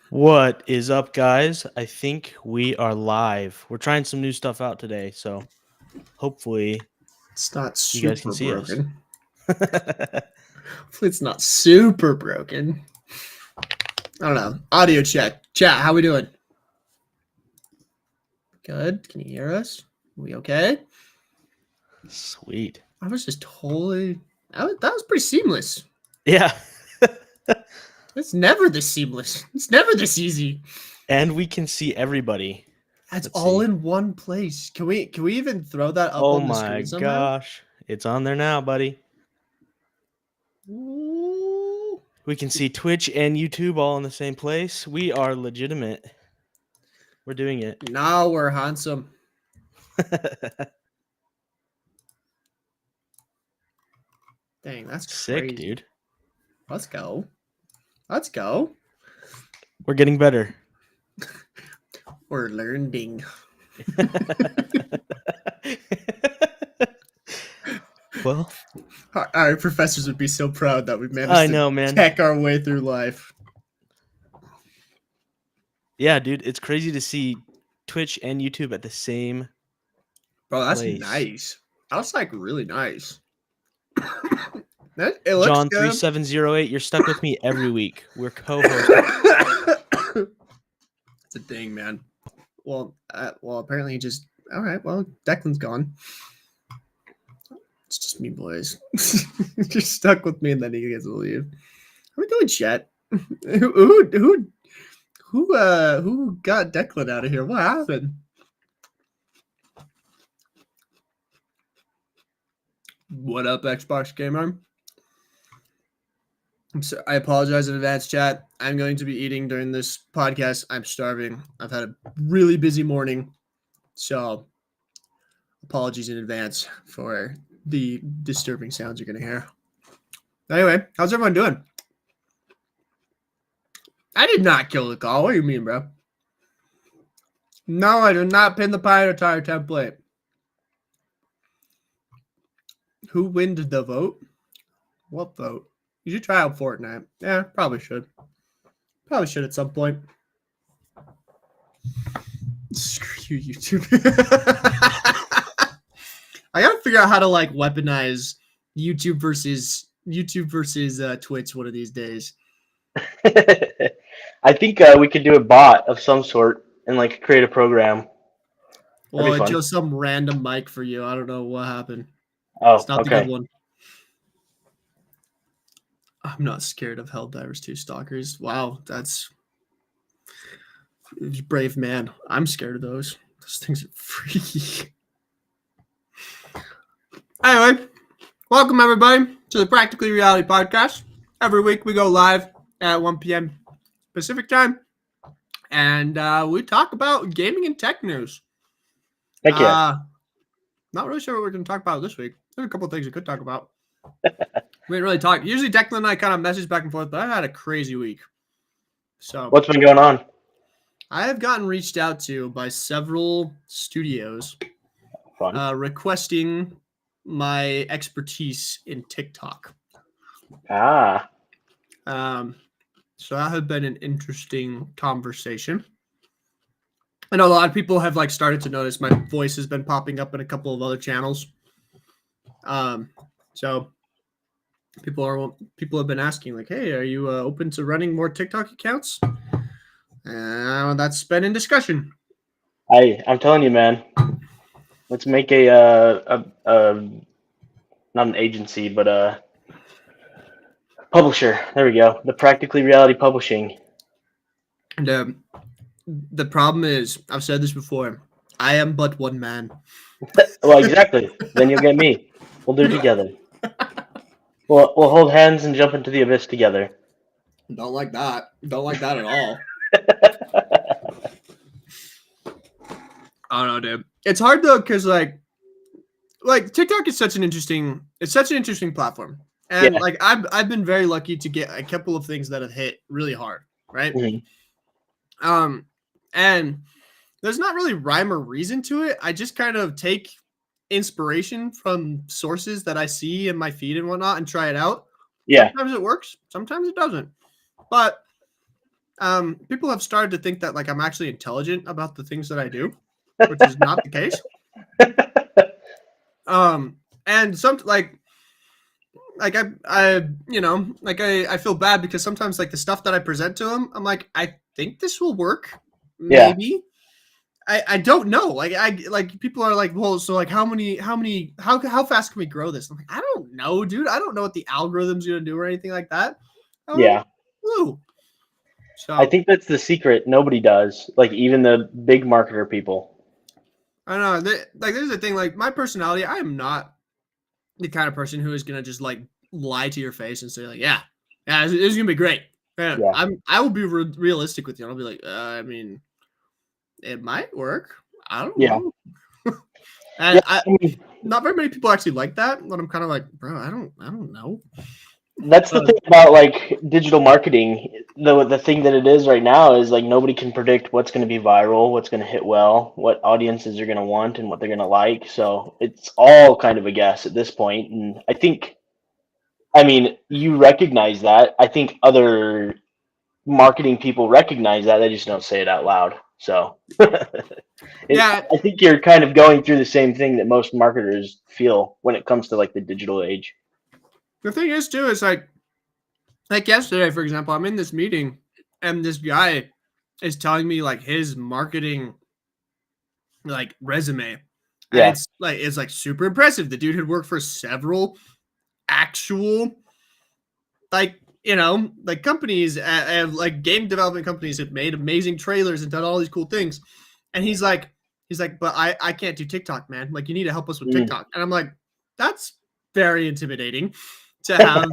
What is up, guys? I think we are live. We're trying some new stuff out today, so hopefully It's not you guys can super see us. broken. Hopefully it's not super broken. I don't know. Audio check. Chat, how we doing? Good. Can you hear us? We okay? Sweet. I was just totally... That was pretty seamless. Yeah. It's never this seamless. It's never this easy. And we can see everybody. That's Let's all see. in one place. Can we even throw that up Oh on the my screen somehow? gosh. It's on there now, buddy. Ooh. We can see Twitch and YouTube all in the same place. We are legitimate. We're doing it. Now we're handsome. Dang, that's Sick, crazy. dude. Let's go. Let's go. We're getting better. We're learning. Well, our professors would be so proud that we managed I know, to man. tech our way through life. Yeah, dude, it's crazy to see Twitch and YouTube at the same. Bro, that's place. nice. That's like really nice. It looks John good. 3708, you're stuck with me every week. We're co-hosts. It's a thing, man. Well, apparently he just. All right. Well, Declan's gone. It's just me, boys. You're stuck with me, and then he gets to leave. How we doing, chat? Who got Declan out of here? What happened? What up, Xbox gamer? I apologize in advance, chat. I'm going to be eating during this podcast. I'm starving. I've had a really busy morning, so apologies in advance for the disturbing sounds you're going to hear. Anyway, how's everyone doing? I did not kill the call. What do you mean, bro? No, I did not pin the Pirate Tire template. Who wins the vote? What vote? You should try out Fortnite. Yeah, probably should. Probably should at some point. Screw you, YouTube. I gotta figure out how to like weaponize YouTube versus Twitch one of these days. I think we could do a bot of some sort and like create a program. Well, it's just some random mic for you. I don't know what happened. Oh, it's not okay. the good one. I'm not scared of Helldivers 2 Stalkers. Wow, that's brave man. I'm scared of those. Those things are freaky. Anyway, welcome everybody to the Practically Reality Podcast. Every week we go live at 1 p.m. Pacific time, and we talk about gaming and tech news. Thank you. Not really sure what we're going to talk about this week. There's a couple of things we could talk about. We didn't really talk. Usually Declan and I kind of message back and forth, but I had a crazy week. So what's been going on? I have gotten reached out to by several studios requesting my expertise in TikTok. So that has been an interesting conversation. I know a lot of people have like started to notice my voice has been popping up in a couple of other channels. So people have been asking like, hey, are you open to running more TikTok accounts? That's been in discussion. I'm telling you, man. Let's make a not an agency, but a publisher. There we go. The Practically Reality Publishing. And the problem is, I've said this before, I am but one man. Well, exactly. Then you'll get me. We'll do it together. We'll hold hands and jump into the abyss together. Don't like that. Don't like that at all. I don't know, dude. It's hard though, because like TikTok is such an interesting platform. And like I've been very lucky to get a couple of things that have hit really hard, right? Mm-hmm. And there's not really rhyme or reason to it. I just kind of take inspiration from sources that I see in my feed and whatnot and try it out. Yeah. Sometimes it works, sometimes it doesn't. But people have started to think that like I'm actually intelligent about the things that I do, which is not the case. And some like I you know like I feel bad because sometimes like the stuff that I present to them, I'm like, I think this will work, Yeah. maybe. I don't know. Like people are like, well, so like how fast can we grow this? I'm like, I don't know, dude. I don't know what the algorithm's gonna do or anything like that. I don't Yeah. have a clue. So I think that's the secret. Nobody does. Like even the big marketer people. I don't know. Like there's the thing. Like my personality, I am not the kind of person who is gonna just like lie to your face and say like, yeah, it's gonna be great. Yeah, Yeah. I will be realistic with you. I'll be like, I mean, it might work. I don't Yeah. know. And Yeah. I mean, not very many people actually like that. But I'm kind of like, bro, I don't know. that's the thing about like digital marketing. The thing that it is right now is like nobody can predict what's going to be viral, what's going to hit well, what audiences are going to want, and what they're going to like. So it's all kind of a guess at this point. And I mean, you recognize that. I think other marketing people recognize that. They just don't say it out loud. So Yeah, I think you're kind of going through the same thing that most marketers feel when it comes to like the digital age. the thing is too is like yesterday, for example, I'm in this meeting and this guy is telling me like his marketing like resume, and Yeah. it's like super impressive. The dude had worked for several actual like like companies and like game development companies that made amazing trailers and done all these cool things, and he's like but I can't do TikTok, man. Like you need to help us with Mm. TikTok. And I'm like, that's very intimidating to have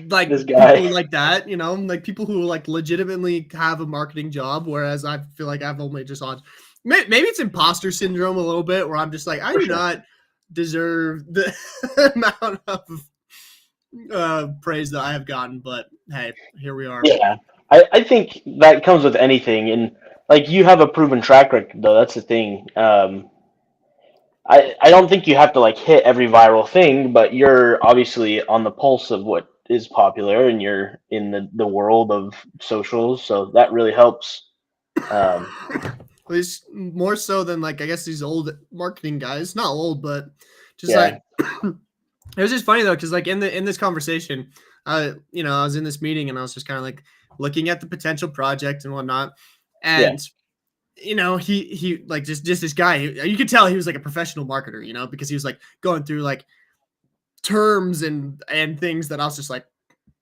like This guy. people like that, like people who like legitimately have a marketing job, whereas I feel like I've only just on maybe it's imposter syndrome a little bit where I'm just like, I For do sure. not deserve the amount of praise that I have gotten, but hey, here we are. Yeah. I think that comes with anything. And like you have a proven track record, though. That's the thing. I don't think you have to like hit every viral thing, but you're obviously on the pulse of what is popular and you're in the world of socials. So that really helps. At least more so than like I guess these old marketing guys. Not old, but just Yeah. like it was just funny though, because like in this conversation, I was in this meeting and I was just kind of like looking at the potential project and whatnot, and he like just this guy. You could tell he was like a professional marketer, because he was like going through like terms and things that I was just like,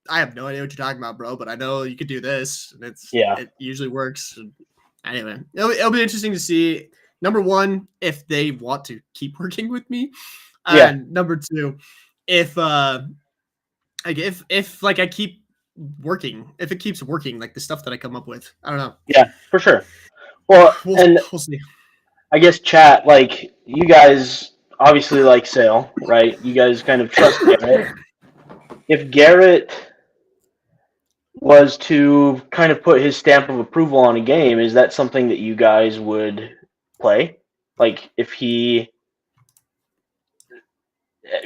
I have no idea what you're talking about, bro, but I know you could do this, and Yeah. it usually works. And anyway, it'll be interesting to see. Number one, if they want to keep working with me, Yeah. and number two, if like if like I keep working, if it keeps working, like the stuff that I come up with, I don't know. Yeah, for sure. Well, and We'll see. I guess chat, like you guys obviously like Sale, right? You guys kind of trust Garrett. If Garrett was to kind of put his stamp of approval on a game, is that something that you guys would play? Like if he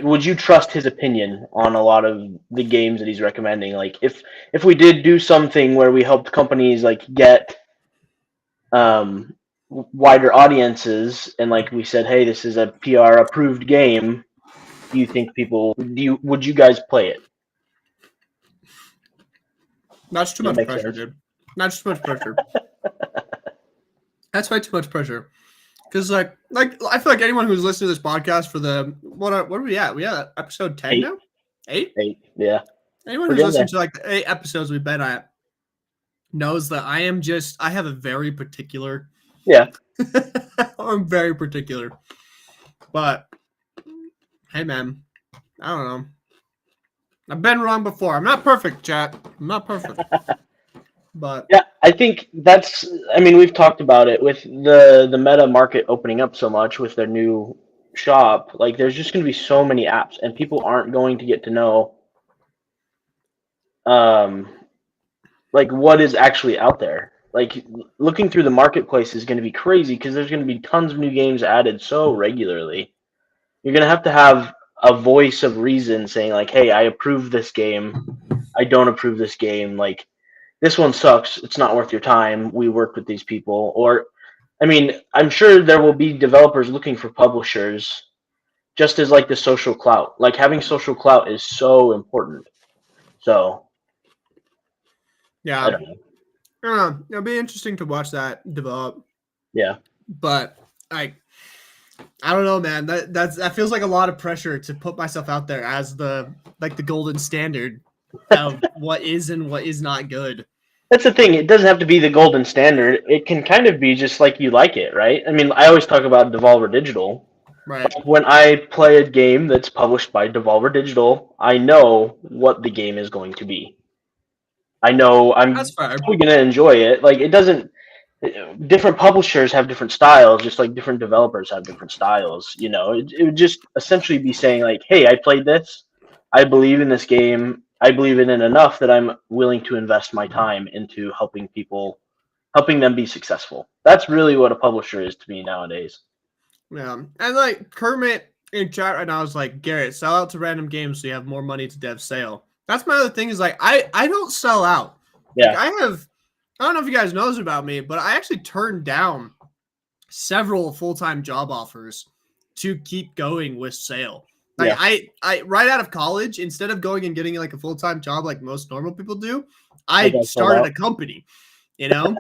would you trust his opinion on a lot of the games that he's recommending? Like if we did do something where we helped companies like get wider audiences and like we said, hey, this is a PR approved game, do you think would you guys play it? That's too That much makes pressure, sense. dude. That's too much pressure. That's way too much pressure. Because like I feel like anyone who's listening to this podcast for the what are we at? We at episode 10 8. now? 8? 8, yeah. Anyone We're who's getting listened there. to like the 8 episodes we've been at knows that I have a very particular Yeah. I'm very particular. But hey man, I don't know. I've been wrong before. I'm not perfect, chat. I'm not perfect. But Yeah, I think we've talked about it with the meta market opening up so much with their new shop. Like there's just going to be so many apps and people aren't going to get to know like what is actually out there. Like looking through the marketplace is going to be crazy because there's going to be tons of new games added so regularly. You're going to have a voice of reason saying like, "Hey, I approve this game. I don't approve this game. Like, this one sucks. It's not worth your time. We work with these people. Or, I mean, I'm sure there will be developers looking for publishers just as like the social clout. Like, having social clout is so important. So, Yeah. I don't know. I don't know. It'll be interesting to watch that develop. Yeah. But I don't know, man. That feels like a lot of pressure to put myself out there as the golden standard of what is and what is not good. That's the thing. It doesn't have to be the golden standard. It can kind of be just like you like it, right? I mean, I always talk about Devolver Digital. Right. When I play a game that's published by Devolver Digital, I know what the game is going to be. I know I'm That's fair. probably going to enjoy it. Like, it doesn't. Different publishers have different styles, just like different developers have different styles. You know, it would just essentially be saying like, "Hey, I played this. I believe in this game. I believe in it enough that I'm willing to invest my time into helping them be successful." That's really what a publisher is to me nowadays. Yeah. And like Kermit in chat right now is like, Garrett, sell out to random games so you have more money to dev sale. That's my other thing is like I don't sell out. Yeah. Like I don't know if you guys know this about me, but I actually turned down several full-time job offers to keep going with sale. Like I right out of college, instead of going and getting like a full-time job like most normal people do, I started a company. You know,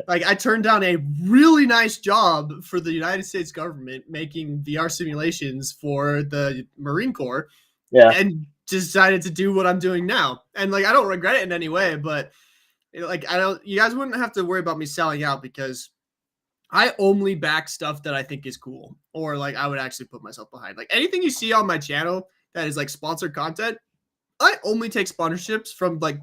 like I turned down a really nice job for the United States government making VR simulations for the Marine Corps, and decided to do what I'm doing now. And like I don't regret it in any way, but like you guys wouldn't have to worry about me selling out because I only back stuff that I think is cool or like I would actually put myself behind. Like anything you see on my channel that is like sponsored content, I only take sponsorships from like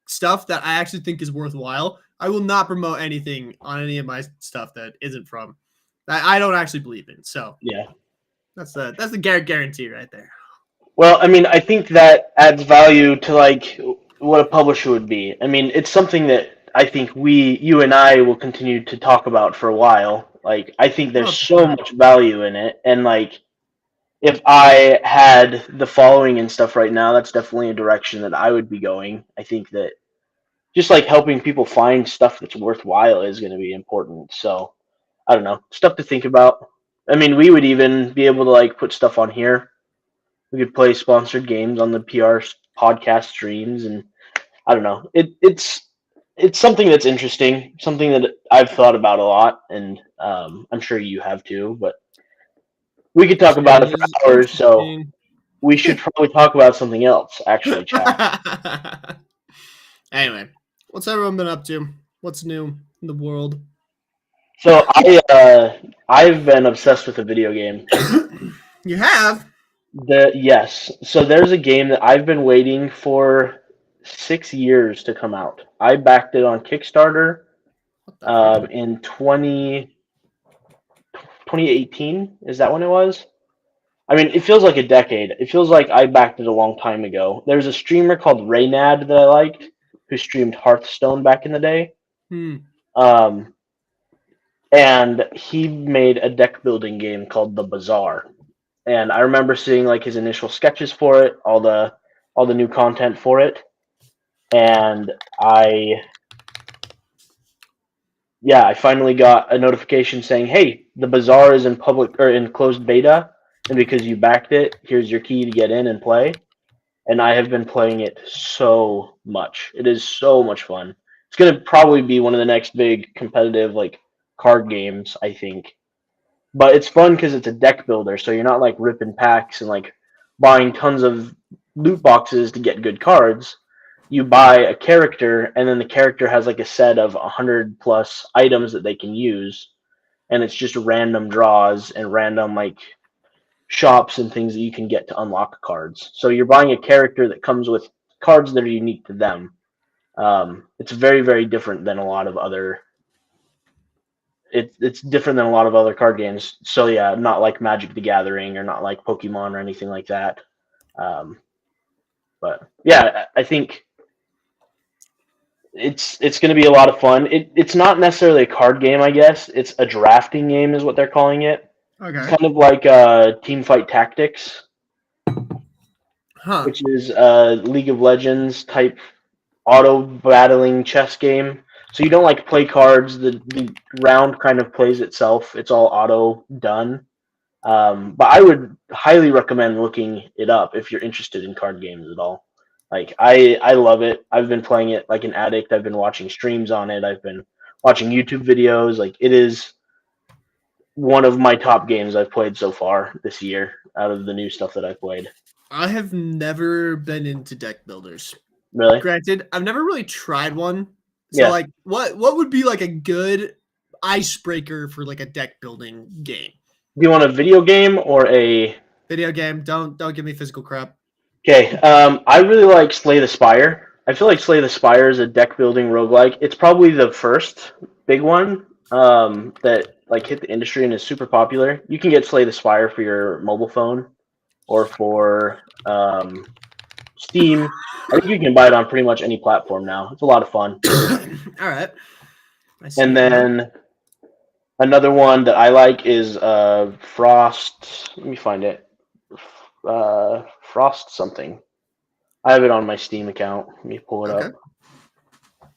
stuff that I actually think is worthwhile. I will not promote anything on any of my stuff that isn't from that I don't actually believe in. So Yeah. that's the Garrett guarantee right there. Well, I mean, I think that adds value to like what a publisher would be. I mean, it's something that I think you and I will continue to talk about for a while. Like, I think there's so much value in it, and like, if I had the following and stuff right now, that's definitely a direction that I would be going. I think that just like helping people find stuff that's worthwhile is going to be important. So, I don't know, stuff to think about. I mean, we would even be able to like put stuff on here. We could play sponsored games on the PR podcast streams, and I don't know. It's something that's interesting, something that I've thought about a lot, and I'm sure you have too. But we could talk about it for hours, so we should probably talk about something else. Actually, chat. Anyway, what's everyone been up to? What's new in the world? So I've been obsessed with a video game. You have? Yes. So there's a game that I've been waiting for 6 years to come out. I backed it on Kickstarter in 2018. Is that when it was? I mean, it feels like a decade. It feels like I backed it a long time ago. There's a streamer called Raynad that I liked who streamed Hearthstone back in the day. And he made a deck building game called The Bazaar. And I remember seeing like his initial sketches for it, all the new content for it. And I finally got a notification saying, "Hey, The Bazaar is in public or in closed beta, and because you backed it, here's your key to get in and play." And I have been playing it so much. It is so much fun. It's going to probably be one of the next big competitive like card games, I think. But it's fun because it's a deck builder, so you're not like ripping packs and like buying tons of loot boxes to get good cards. You buy a character, and then the character has like a set of 100 plus items that they can use, and it's just random draws and random like shops and things that you can get to unlock cards. So you're buying a character that comes with cards that are unique to them. It's very, very different than a lot of other. It's different than a lot of other card games. So yeah, not like Magic the Gathering or not like Pokemon or anything like that. But yeah, I think it's going to be a lot of fun. It's not necessarily a card game, I guess. It's a drafting game, is what they're calling it. Okay. It's kind of like Team Fight Tactics, which is a League of Legends type auto battling chess game. So you don't like play cards. The round kind of plays itself. It's all auto done. But I would highly recommend looking it up if you're interested in card games at all. Like I love it. I've been playing it like an addict. I've been watching streams on it. I've been watching YouTube videos. Like it is one of my top games I've played so far this year out of the new stuff that I've played. I have never been into deck builders. Really? Granted, I've never really tried one. So Yeah. like what would be like a good icebreaker for like a deck building game? Do you want a video game or a Video game. Don't give me physical crap. Okay, I really like Slay the Spire. I feel like Slay the Spire is a deck building roguelike. It's probably the first big one that like hit the industry and is super popular. You can get Slay the Spire for your mobile phone or for Steam. I think you can buy it on pretty much any platform now. It's a lot of fun. All right. I see And it now. then another one that I like is Frost. Let me find it. Frost something. I have it on my Steam account. Let me pull it Okay. up.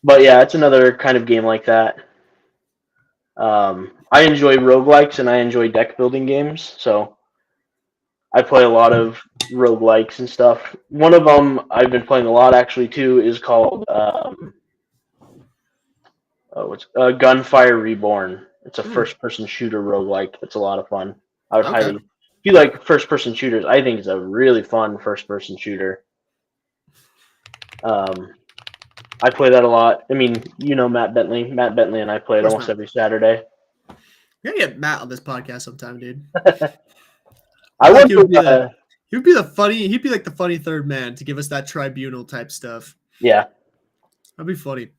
But yeah, it's another kind of game like that. I enjoy roguelikes and I enjoy deck building games, so I play a lot of roguelikes and stuff. One of them I've been playing a lot actually too is called Gunfire Reborn. It's a first-person shooter roguelike. It's a lot of fun. I would Okay. highly. If you like first-person shooters, I think it's a really fun first-person shooter. I play that a lot. I mean, you know Matt Bentley. Matt Bentley and I play it Of course almost not. every Saturday. We gotta get Matt on this podcast sometime, dude. I Like went he would be to, he'd be like the funny third man to give us that tribunal type stuff. yeah. That'd be funny.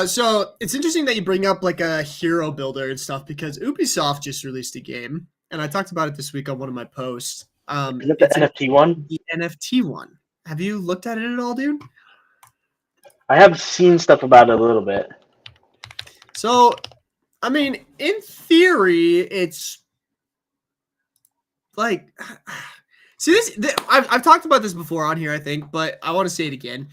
So it's interesting that you bring up like a hero builder and stuff because Ubisoft just released a game, and I talked about it this week on one of my posts. Is it the It's NFT one? the NFT one. Have you looked at it at all, dude? I have seen stuff about it a little bit. So, I mean, in theory, it's like, see I've talked about this before on here, I think, but I want to say it again.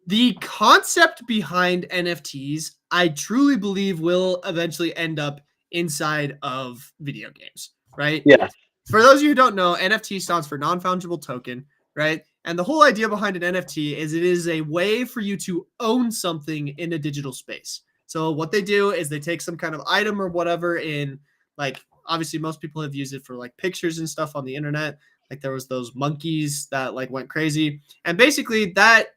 The concept behind NFTs, I truly believe, will eventually end up inside of video games, right? Yeah. For those of you who don't know, NFT stands for non-fungible token, right? And the whole idea behind an NFT is it is a way for you to own something in a digital space. So what they do is they take some kind of item or whatever in, like, obviously most people have used it for like pictures and stuff on the internet. Like there was those monkeys that like went crazy. And basically that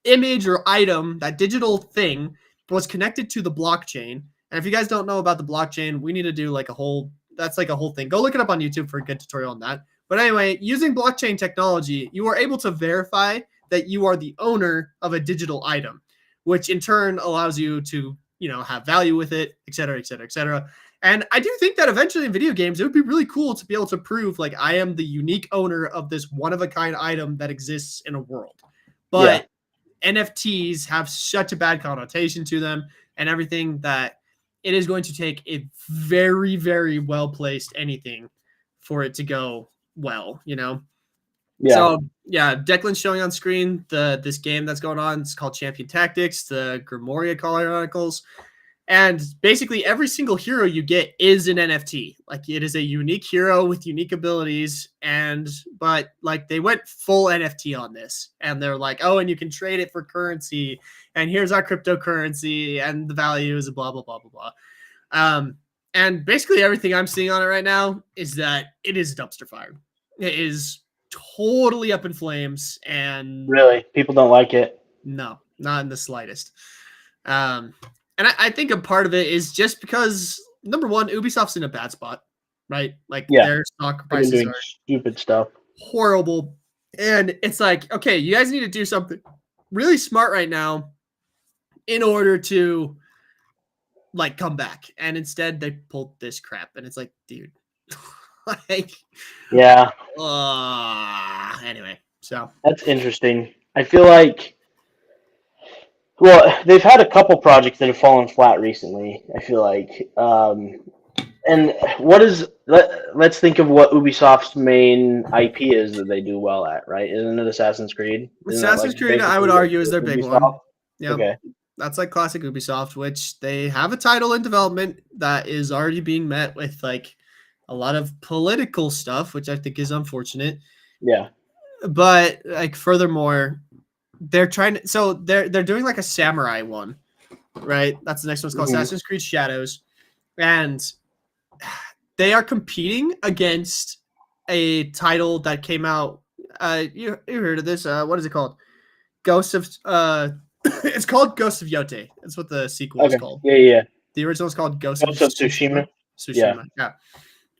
image or item, that digital thing was connected to the blockchain. And if you guys don't know about the blockchain, we need to do like a whole thing. Go look it up on YouTube for a good tutorial on that. But anyway, using blockchain technology, you are able to verify that you are the owner of a digital item, which in turn allows you to, have value with it, et cetera, et cetera, et cetera. And I do think that eventually in video games, it would be really cool to be able to prove like I am the unique owner of this one of a kind item that exists in a world. But NFTs have such a bad connotation to them and everything that it is going to take a very, very well placed anything for it to go well, Yeah. So yeah, Declan's showing on screen this game that's going on. It's called Champion Tactics, the Grimoria Chronicles. And basically every single hero you get is an NFT. Like it is a unique hero with unique abilities. But like they went full NFT on this. And they're like, oh, and you can trade it for currency. And here's our cryptocurrency and the values and blah, blah, blah, blah, blah. And basically everything I'm seeing on it right now is that it is dumpster fire. It is totally up in flames. And Really? People don't like it? no, not in the slightest. And I think a part of it is just because, number one, Ubisoft's in a bad spot, right? Like their stock They've been prices doing are stupid stuff. horrible. And it's like, okay, you guys need to do something really smart right now in order to like come back. And instead they pulled this crap. And it's like, dude, like, Yeah. Anyway, so That's interesting. I feel like, well, they've had a couple projects that have fallen flat recently. I feel like And let's think of what Ubisoft's main IP is that they do well at, right? Isn't it Assassin's Creed? Isn't that Assassin's like Creed, I would basically argue, is their big one. Ubisoft? Yeah, Okay. that's like classic Ubisoft, which they have a title in development that is already being met with like a lot of political stuff, which I think is unfortunate. Yeah. But like furthermore, they're trying to they're doing like a samurai one, right? That's the next one's called Mhm. Assassin's Creed Shadows. And they are competing against a title that came out. You heard of this? What is it called? Ghost of it's called Ghost of Yote. That's what the sequel is Okay. called. Yeah. The original is called Ghost of Ghost of Tsushima. Tsushima. Yeah. Yeah.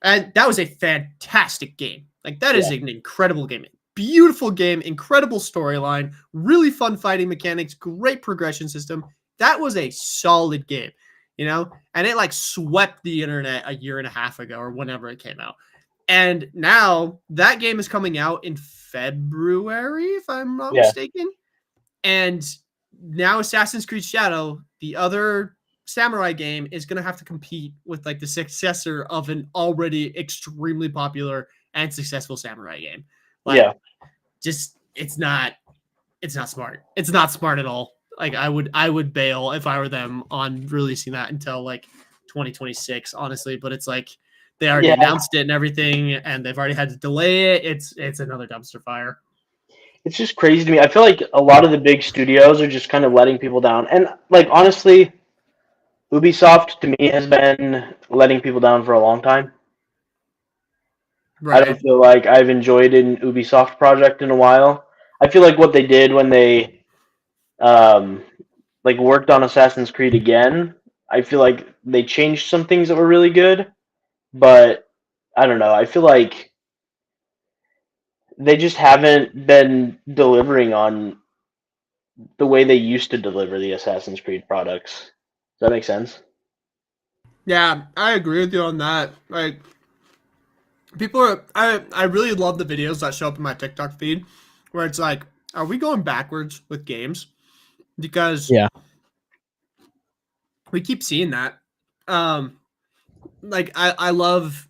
And that was a fantastic game. Like that is Yeah. an incredible game. Beautiful game, incredible storyline, really fun fighting mechanics, great progression system. That was a solid game, you know? And it like swept the internet a year and a half ago or whenever it came out. And now that game is coming out in February, if I'm not Yeah. mistaken. And now Assassin's Creed Shadow, the other samurai game, is going to have to compete with like the successor of an already extremely popular and successful samurai game. Like, Yeah. just it's not smart. It's not smart at all. Like I would bail if I were them on releasing that until like 2026, honestly. But it's like they already Yeah. announced it and everything, and they've already had to delay it. It's another dumpster fire. It's just crazy to me. I feel like a lot of the big studios are just kind of letting people down. And like honestly, Ubisoft to me has been letting people down for a long time. I don't Right. feel like I've enjoyed an Ubisoft project in a while. I feel like what they did when they um, like worked on Assassin's Creed again, I feel like they changed some things that were really good, but I don't know. I feel like they just haven't been delivering on the way they used to deliver the Assassin's Creed products. Does that make sense? Yeah, I agree with you on that. Like people are I really love the videos that show up in my TikTok feed where it's like, are we going backwards with games? Because Yeah. we keep seeing that. Um like I love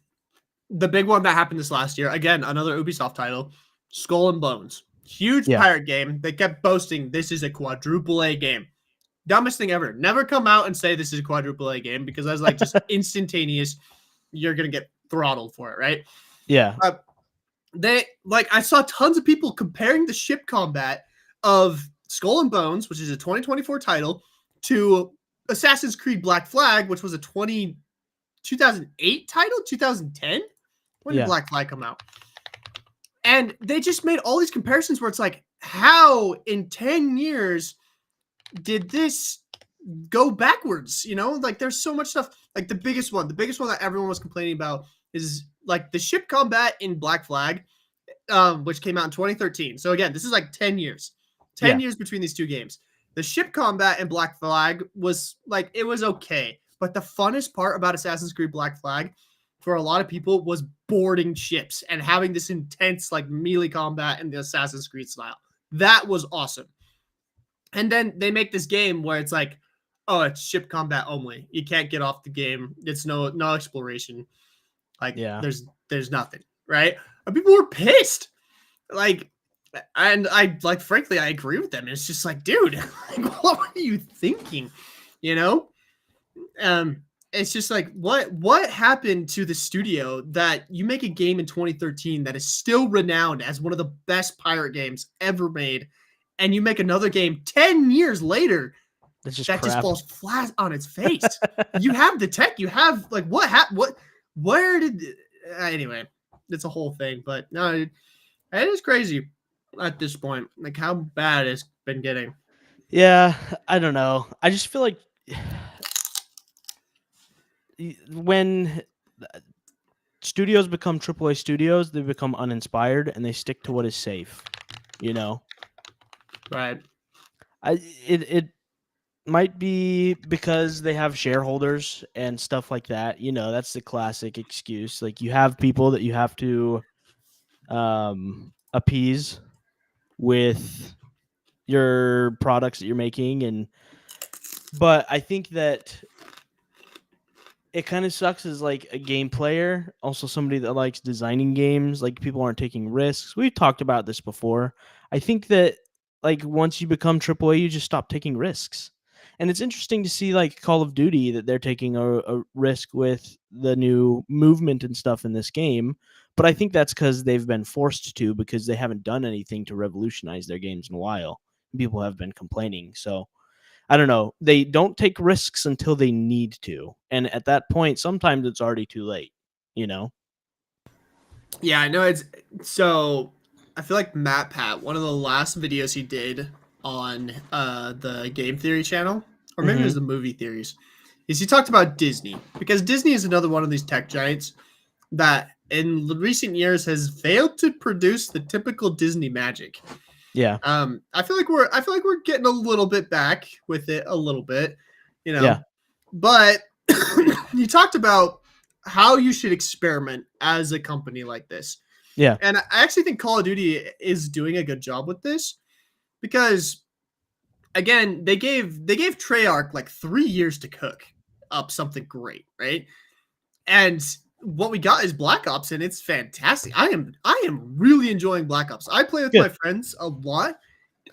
the big one that happened this last year. Again, another Ubisoft title, Skull and Bones. Huge Yeah. pirate game. They kept boasting this is a quadruple A game. Dumbest thing ever. Never come out and say this is a quadruple A game because that's like just instantaneous. You're gonna get throttled for it, right? Yeah. They like I saw tons of people comparing the ship combat of Skull and Bones, which is a 2024 title, to Assassin's Creed Black Flag, which was a 2008 title, 2010. When did Yeah. Black Flag come out? And they just made all these comparisons where it's like, how in 10 years did this go backwards? You know, like there's so much stuff. Like the biggest one that everyone was complaining about is like the ship combat in Black Flag, which came out in 2013. So again, this is like 10 years. 10 Yeah. years between these two games. The ship combat in Black Flag was like it was okay, but the funnest part about Assassin's Creed Black Flag for a lot of people was boarding ships and having this intense like melee combat in the Assassin's Creed style. That was awesome. And then they make this game where it's like, oh, it's ship combat only. You can't get off the game. It's no exploration. Like Yeah. there's nothing, right? And people were pissed. Like, and I like frankly I agree with them. It's just like, dude, like, what were you thinking? You know? It's just like what happened to the studio that you make a game in 2013 that is still renowned as one of the best pirate games ever made, and you make another game 10 years later That's just that just crap. falls flat on its face. You have the tech, you have like where did anyway, it's a whole thing, but no, it is crazy at this point, like how bad it's been getting. Yeah, I don't know. I just feel like when studios become AAA studios, they become uninspired and they stick to what is safe. You know, Right. it might be because they have shareholders and stuff like that. You know, that's the classic excuse. Like you have people that you have to appease with your products that you're making, but I think that it kind of sucks as like a game player, also somebody that likes designing games. Like people aren't taking risks. We've talked about this before. I think that like once you become AAA, you just stop taking risks. And it's interesting to see like Call of Duty that they're taking a risk with the new movement and stuff in this game. But I think that's because they've been forced to because they haven't done anything to revolutionize their games in a while. People have been complaining. So I don't know. They don't take risks until they need to. And at that point, sometimes it's already too late, you know? Yeah, I know it's so I feel like Matt Pat, one of the last videos he did on the game theory channel, or maybe it was the movie theories, is he talked about Disney. Because Disney is another one of these tech giants that in recent years has failed to produce the typical Disney magic. Yeah. I feel like we're getting a little bit back with it a little bit, you know. Yeah. But he talked about how you should experiment as a company like this. Yeah. And I actually think Call of Duty is doing a good job with this because again, they gave Treyarch like 3 years to cook up something great, right? And what we got is Black Ops, and it's fantastic. I am really enjoying Black Ops. I play with my friends a lot,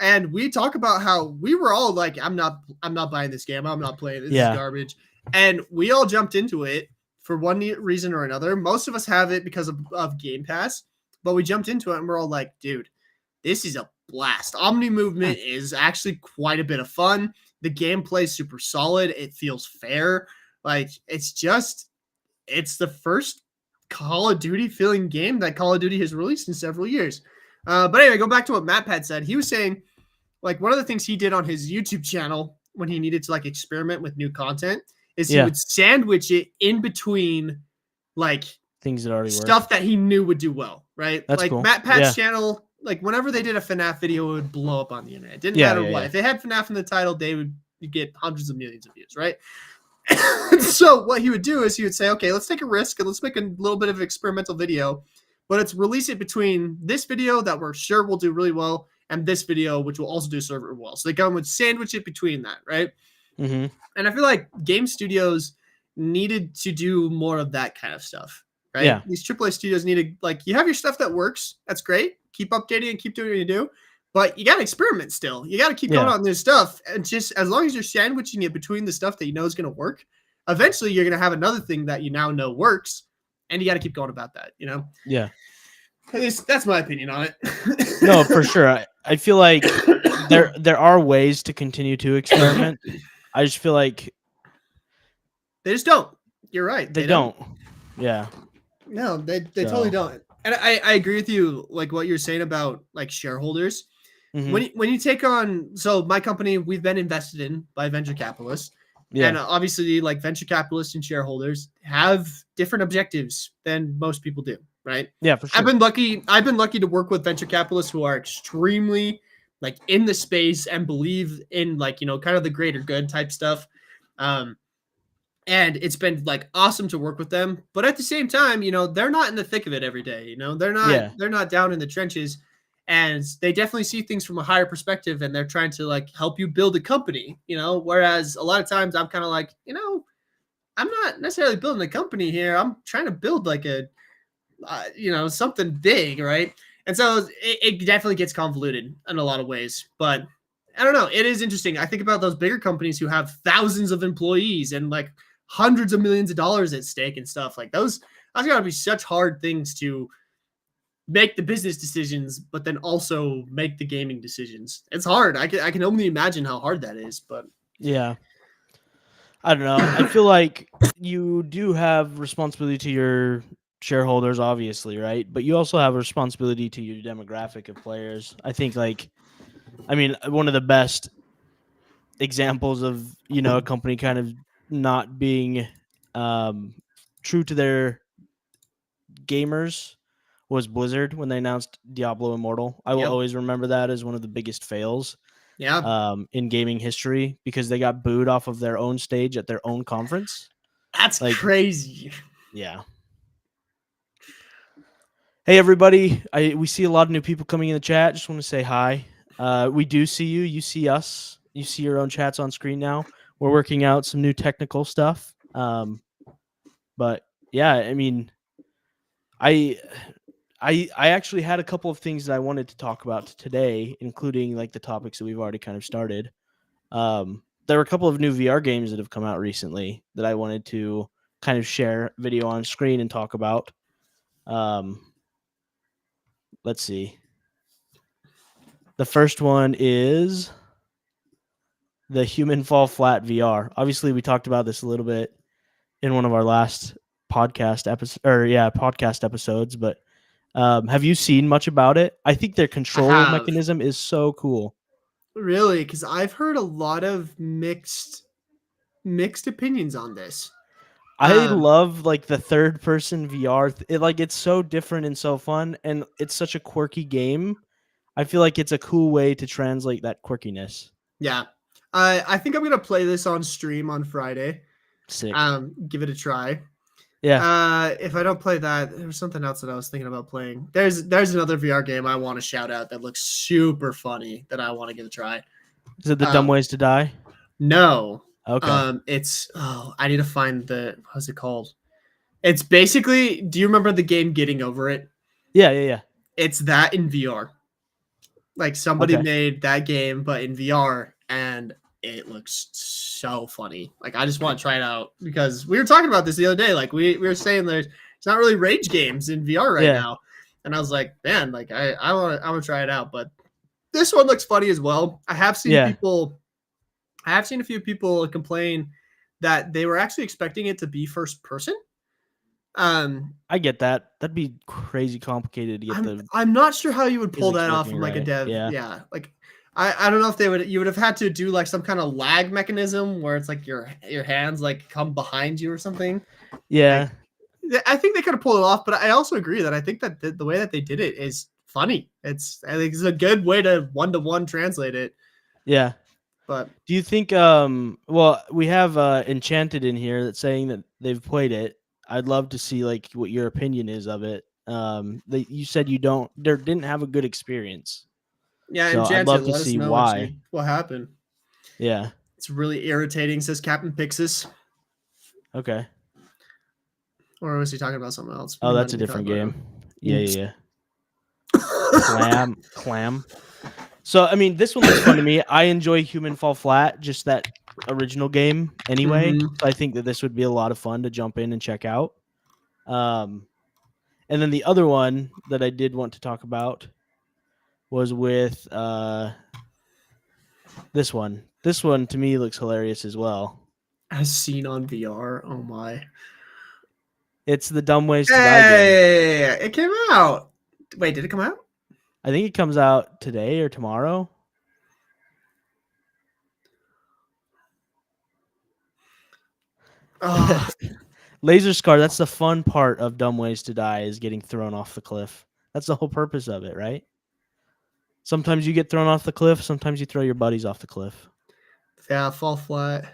and we talk about how we were all like, I'm not buying this game. I'm not playing. This is garbage. And we all jumped into it for one reason or another. Most of us have it because of Game Pass, but we jumped into it and we're all like, dude, this is a blast. Omni movement is actually quite a bit of fun. The gameplay is super solid. It feels fair. Like it's the first Call of Duty feeling game that Call of Duty has released in several years. But anyway, go back to what Matt Pat said. He was saying, like, one of the things he did on his YouTube channel when he needed to like experiment with new content is he would sandwich it in between like things that already stuff that he knew would do well, right? That's like cool. Matt Pat's channel, like whenever they did a FNAF video, it would blow up on the internet. It didn't matter what. If they had FNAF in the title, they would get hundreds of millions of views, right? So what he would do is he would say, okay, let's take a risk and let's make a little bit of an experimental video, but let's release it between this video that we're sure will do really well and this video, which will also do server well. So they go and would sandwich it between that, right? Mm-hmm. And I feel like game studios needed to do more of that kind of stuff, right? Yeah. These AAA studios needed, like, you have your stuff that works. That's great. Keep updating and keep doing what you do. But you got to experiment still. You got to keep going on new stuff. And just as long as you're sandwiching it between the stuff that you know is going to work, eventually you're going to have another thing that you now know works. And you got to keep going about that, you know? Yeah. That's my opinion on it. No, for sure. I feel like there are ways to continue to experiment. I just feel like they just don't. You're right. They don't. Yeah. No, they totally don't. And I agree with you, like what you're saying about like shareholders. Mm-hmm. When you take on, so my company, we've been invested in by venture capitalists. Yeah. And obviously like venture capitalists and shareholders have different objectives than most people do, right? Yeah, for sure. I've been lucky to work with venture capitalists who are extremely like in the space and believe in like, you know, kind of the greater good type stuff. And it's been like awesome to work with them. But at the same time, you know, they're not in the thick of it every day. You know, they're not down in the trenches, and they definitely see things from a higher perspective, and they're trying to like help you build a company, you know, whereas a lot of times I'm kind of like, you know, I'm not necessarily building a company here. I'm trying to build like a, you know, something big. Right. And so it definitely gets convoluted in a lot of ways, but I don't know. It is interesting. I think about those bigger companies who have thousands of employees and like hundreds of millions of dollars at stake and stuff like those. That's got to be such hard things to make the business decisions, but then also make the gaming decisions. It's hard. I can only imagine how hard that is, but yeah. I don't know. I feel like you do have responsibility to your shareholders, obviously, right? But you also have a responsibility to your demographic of players. I think one of the best examples of, you know, a company kind of not being true to their gamers was Blizzard when they announced Diablo Immortal. I will always remember that as one of the biggest fails in gaming history, because they got booed off of their own stage at their own conference. That's like crazy. Yeah. Hey everybody, we see a lot of new people coming in the chat. Just want to say hi. We do see you. You see us. You see your own chats on screen now. We're working out some new technical stuff. But yeah, I mean, I actually had a couple of things that I wanted to talk about today, including like the topics that we've already kind of started. There were a couple of new VR games that have come out recently that I wanted to kind of share video on screen and talk about. Let's see. The first one is the Human Fall Flat VR. Obviously, we talked about this a little bit in one of our last podcast episodes, but have you seen much about it? I think their I control have. mechanism is so cool. Really, because I've heard a lot of mixed opinions on this. I love like the third person VR. It's so different and so fun, and it's such a quirky game. I feel like it's a cool way to translate that quirkiness. Yeah. I think I'm gonna play this on stream on Friday. Sick. Give it a try. Yeah. If I don't play that, there was something else that I was thinking about playing. There's another VR game I want to shout out that looks super funny that I want to give a try. Is it the Dumb Ways to Die? No. Okay. I need to find what's it called? It's basically, do you remember the game Getting Over It? Yeah. It's that in VR. Like somebody Okay. made that game, but in VR, and it looks so funny. Like I just want to try it out because we were talking about this the other day. Like we were saying there's not really rage games in VR right now, and I was like, man, like I want to try it out. But this one looks funny as well. I have seen a few people complain that they were actually expecting it to be first person. I get that. That'd be crazy complicated to get I'm not sure how you would pull that off from like a right. dev. Yeah. Like I don't know if you would have had to do like some kind of lag mechanism where it's like your hands like come behind you or something. Yeah. Like, I think they could have pulled it off, but I also agree that I think that the way that they did it is funny. I think it's a good way to one-to-one translate it. Yeah. But do you think well, we have Enchanted in here that's saying that they've played it. I'd love to see like what your opinion is of it. You said you didn't have a good experience. Yeah, so Enchanted, I'd love to let us see know why. what happened. Yeah. It's really irritating, says Captain Pixis. Okay. Or was he talking about something else? Oh, that's a different game. Yeah. Clam. So, I mean, this one looks fun to me. I enjoy Human Fall Flat, just that original game anyway. Mhm. So I think that this would be a lot of fun to jump in and check out. And then the other one that I did want to talk about was with this one. This one to me looks hilarious as well. As seen on VR. Oh my. It's the Dumb Ways to Die game. It came out. Wait, did it come out? I think it comes out today or tomorrow. Oh. Laser Scar, that's the fun part of Dumb Ways to Die, is getting thrown off the cliff. That's the whole purpose of it, right? Sometimes you get thrown off the cliff, sometimes you throw your buddies off the cliff. Yeah, Fall Flat.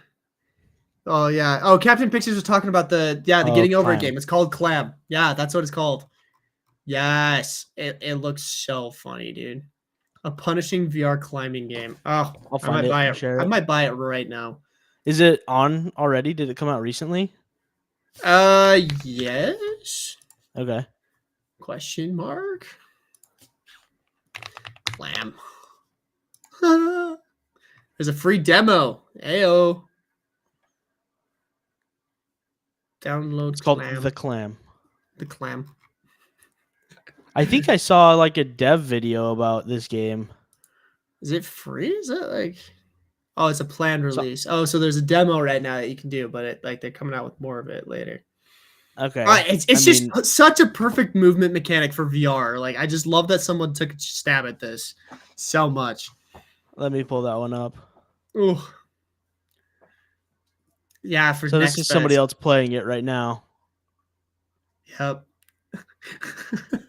Oh yeah. Oh, Captain Pixis was talking about the Getting Over It game. It's called Clam. Yeah, that's what it's called. Yes. It looks so funny, dude. A punishing VR climbing game. Oh, I'll find it. buy it. I might buy it right now. Is it on already? Did it come out recently? Yes. Okay. Question mark. Clam. There's a free demo. Ayo. Download. It's called The Clam. The Clam. I think I saw like a dev video about this game. Is it free? Is it like? Oh, it's a planned release. So there's a demo right now that you can do, but they're coming out with more of it later. Okay. It's just such a perfect movement mechanic for VR. Like I just love that someone took a stab at this so much. Let me pull that one up. Ooh. Yeah, so this is somebody else playing it right now. Yep.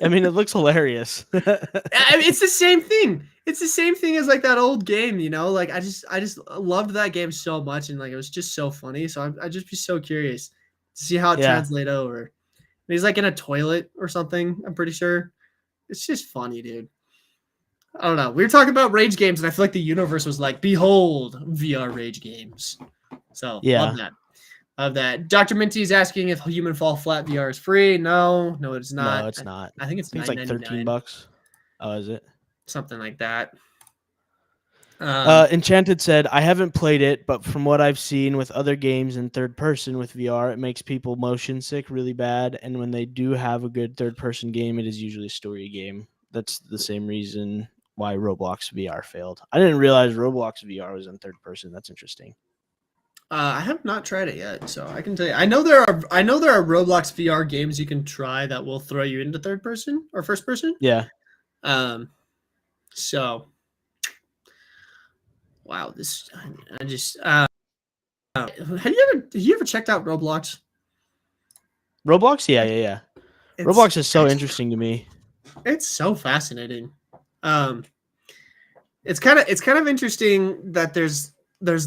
I mean, it looks hilarious. It's the same thing. It's the same thing as like that old game, you know. Like I just loved that game so much, and like it was just so funny. So I'd just be so curious to see how it translates over. And he's like in a toilet or something. I'm pretty sure. It's just funny, dude. I don't know. We were talking about rage games, and I feel like the universe was like, "Behold, VR rage games." So love that. of that. Dr. Minty is asking if Human Fall Flat VR is free. No, it's not. No, it's not. I think it's it's like $13. Oh, is it? Something like that. Enchanted said, I haven't played it, but from what I've seen with other games in third person with VR, it makes people motion sick really bad. And when they do have a good third person game, it is usually a story game. That's the same reason why Roblox VR failed. I didn't realize Roblox VR was in third person. That's interesting. I have not tried it yet, so I can tell you. I know there are Roblox VR games you can try that will throw you into third person or first person. Yeah. So wow, this I just have you ever checked out Roblox? Roblox? Yeah. Roblox is so interesting to me. It's so fascinating. It's kind of interesting that there's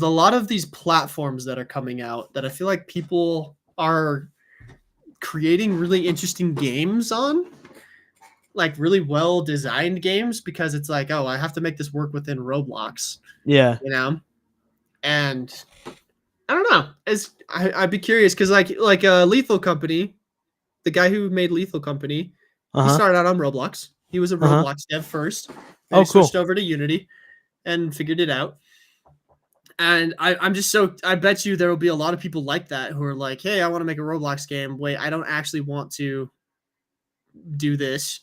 a lot of these platforms that are coming out that I feel like people are creating really interesting games on, like really well designed games, because it's like, oh, I have to make this work within Roblox. Yeah. You know? And I don't know. I'd be curious because like Lethal Company, the guy who made Lethal Company, he started out on Roblox. He was a Roblox dev first. And he switched over to Unity and figured it out. And I'm just I bet you there will be a lot of people like that who are like, hey, I want to make a Roblox game. Wait, I don't actually want to do this,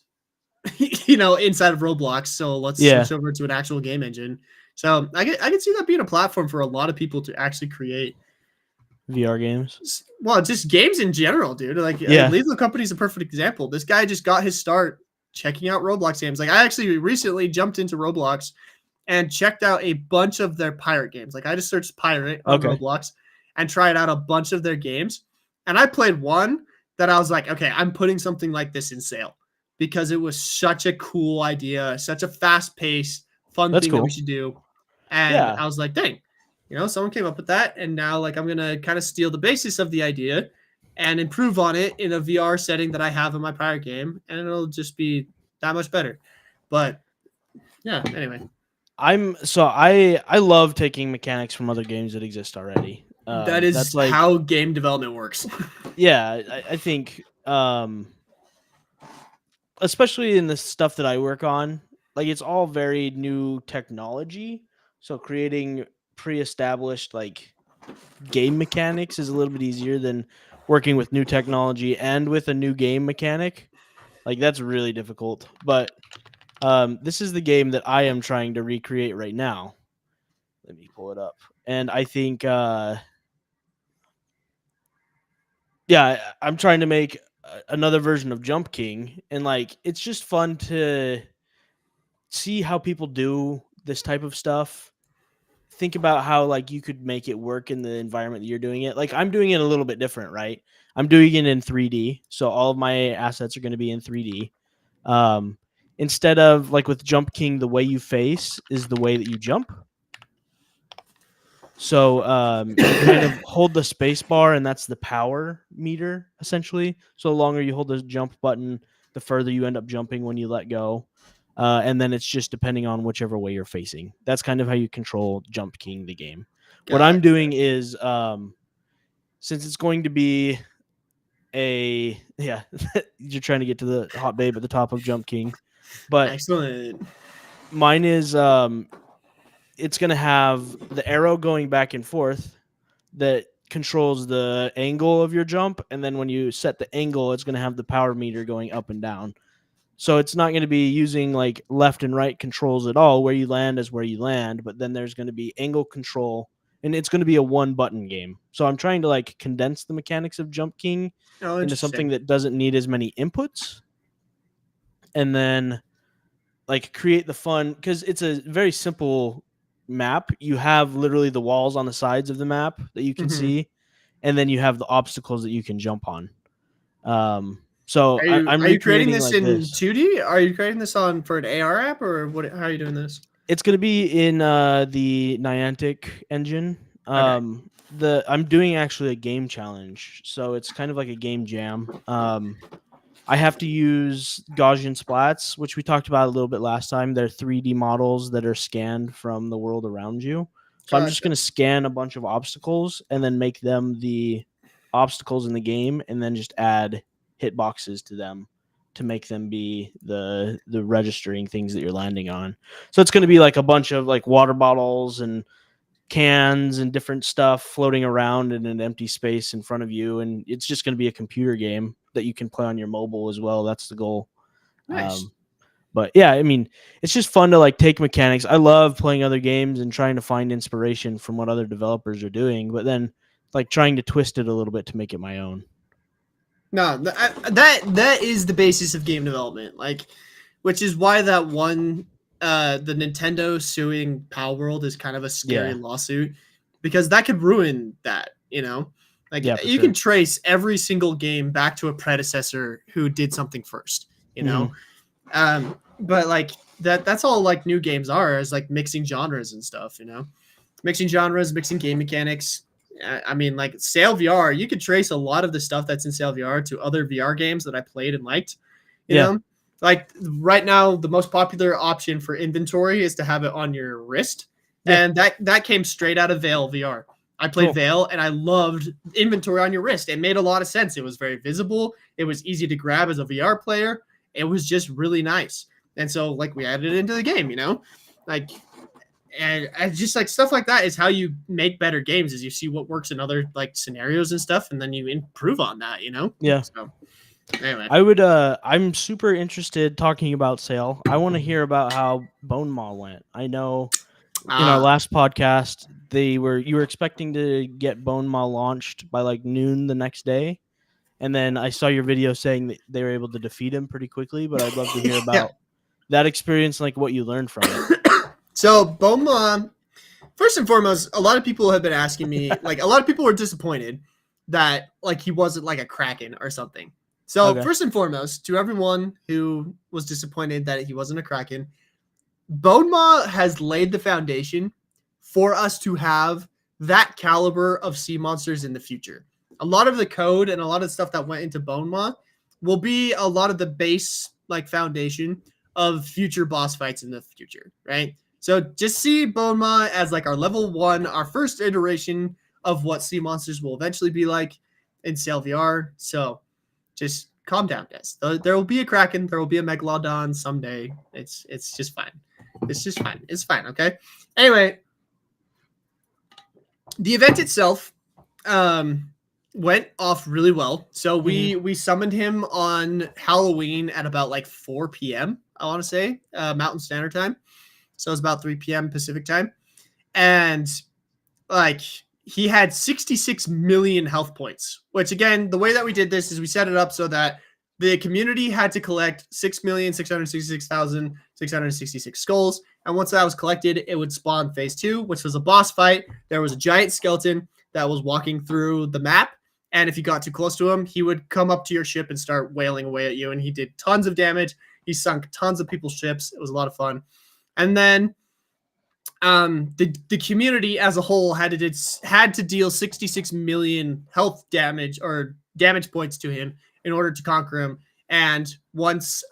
inside of Roblox. So let's switch over to an actual game engine. So I can see that being a platform for a lot of people to actually create VR games. Well, just games in general, dude. Like, Lethal Company is a perfect example. This guy just got his start checking out Roblox games. Like, I actually recently jumped into Roblox and checked out a bunch of their pirate games. Like, I just searched pirate on Roblox and tried out a bunch of their games. And I played one that I was like, okay, I'm putting something like this in sale because it was such a cool idea, such a fast-paced, fun thing that we should do. And I was like, dang, someone came up with that. And now, like, I'm going to kind of steal the basis of the idea and improve on it in a VR setting that I have in my pirate game. And it'll just be that much better. But, yeah, anyway. I love taking mechanics from other games that exist already. That's like how game development works. Yeah, I think, especially in the stuff that I work on, like it's all very new technology. So creating pre-established like game mechanics is a little bit easier than working with new technology and with a new game mechanic. Like that's really difficult. But this is the game that I am trying to recreate right now. Let me pull it up. And I think, I'm trying to make another version of Jump King. And like, it's just fun to see how people do this type of stuff. Think about how like you could make it work in the environment that you're doing it. Like I'm doing it a little bit different, right? I'm doing it in 3D. So all of my assets are going to be in 3D. Instead of like with Jump King, the way you face is the way that you jump. So you kind of hold the space bar and that's the power meter essentially. So the longer you hold the jump button, the further you end up jumping when you let go. And then it's just depending on whichever way you're facing. That's kind of how you control Jump King, the game. What I'm doing is, since it's going to be you're trying to get to the hot babe at the top of Jump King. But excellent. Mine is, it's going to have the arrow going back and forth that controls the angle of your jump. And then when you set the angle, it's going to have the power meter going up and down. So it's not going to be using like left and right controls at all. Where you land is where you land, but then there's going to be angle control, and it's going to be a one button game. So I'm trying to like condense the mechanics of Jump King into something that doesn't need as many inputs, and then like create the fun, because it's a very simple map. You have literally the walls on the sides of the map that you can see, and then you have the obstacles that you can jump on. So are you creating this in 2D? Are you creating this for an AR app, or what? How are you doing this? It's going to be in the Niantic engine. I'm doing actually a game challenge, so it's kind of like a game jam. I have to use Gaussian splats, which we talked about a little bit last time. They're 3D models that are scanned from the world around you. So I'm just going to scan a bunch of obstacles and then make them the obstacles in the game and then just add hitboxes to them to make them be the registering things that you're landing on. So it's going to be like a bunch of like water bottles and cans and different stuff floating around in an empty space in front of you, and it's just going to be a computer game that you can play on your mobile as well. That's the goal. Nice. But yeah, I mean, it's just fun to like take mechanics. I love playing other games and trying to find inspiration from what other developers are doing, but then like trying to twist it a little bit to make it my own. No, that is the basis of game development. Like, which is why that one, the Nintendo suing Pal World is kind of a scary lawsuit, because that could ruin that. You know, like you can trace every single game back to a predecessor who did something first. You know, but like that's all like new games are, is like mixing genres and stuff. You know, mixing genres, mixing game mechanics. I mean, like Sail VR, you could trace a lot of the stuff that's in Sail VR to other VR games that I played and liked. You know, like right now, the most popular option for inventory is to have it on your wrist, and that came straight out of Veil VR. I played Veil, and I loved inventory on your wrist. It made a lot of sense. It was very visible. It was easy to grab as a VR player. It was just really nice, and so like we added it into the game. You know, like. And just like stuff like that is how you make better games, is you see what works in other like scenarios and stuff, and then you improve on that, you know? Yeah. So anyway. I'm super interested talking about Sail. I want to hear about how Bone Maw went. I know in our last podcast, you were expecting to get Bone Maw launched by like noon the next day. And then I saw your video saying that they were able to defeat him pretty quickly, but I'd love to hear about that experience, like what you learned from it. So Bone Maw, first and foremost, a lot of people have been asking me, like a lot of people were disappointed that like he wasn't like a Kraken or something. So first and foremost, to everyone who was disappointed that he wasn't a Kraken, Bone Maw has laid the foundation for us to have that caliber of sea monsters in the future. A lot of the code and a lot of stuff that went into Bone Maw will be a lot of the base like foundation of future boss fights in the future, right? So just see Bone Maw as like our level 1, our first iteration of what sea monsters will eventually be like in Sail VR. So just calm down, guys. There will be a Kraken, there will be a Megalodon someday. It's just fine. It's just fine. It's fine, okay? Anyway, the event itself went off really well. So we summoned him on Halloween at about like 4 p.m., I want to say, Mountain Standard Time. So it was about 3 p.m. Pacific time. And like he had 66 million health points, which again, the way that we did this is we set it up so that the community had to collect 6,666,666 skulls. And once that was collected, it would spawn phase 2, which was a boss fight. There was a giant skeleton that was walking through the map. And if you got too close to him, he would come up to your ship and start wailing away at you. And he did tons of damage. He sunk tons of people's ships. It was a lot of fun. And then the community as a whole had to deal 66 million health damage or damage points to him in order to conquer him. And once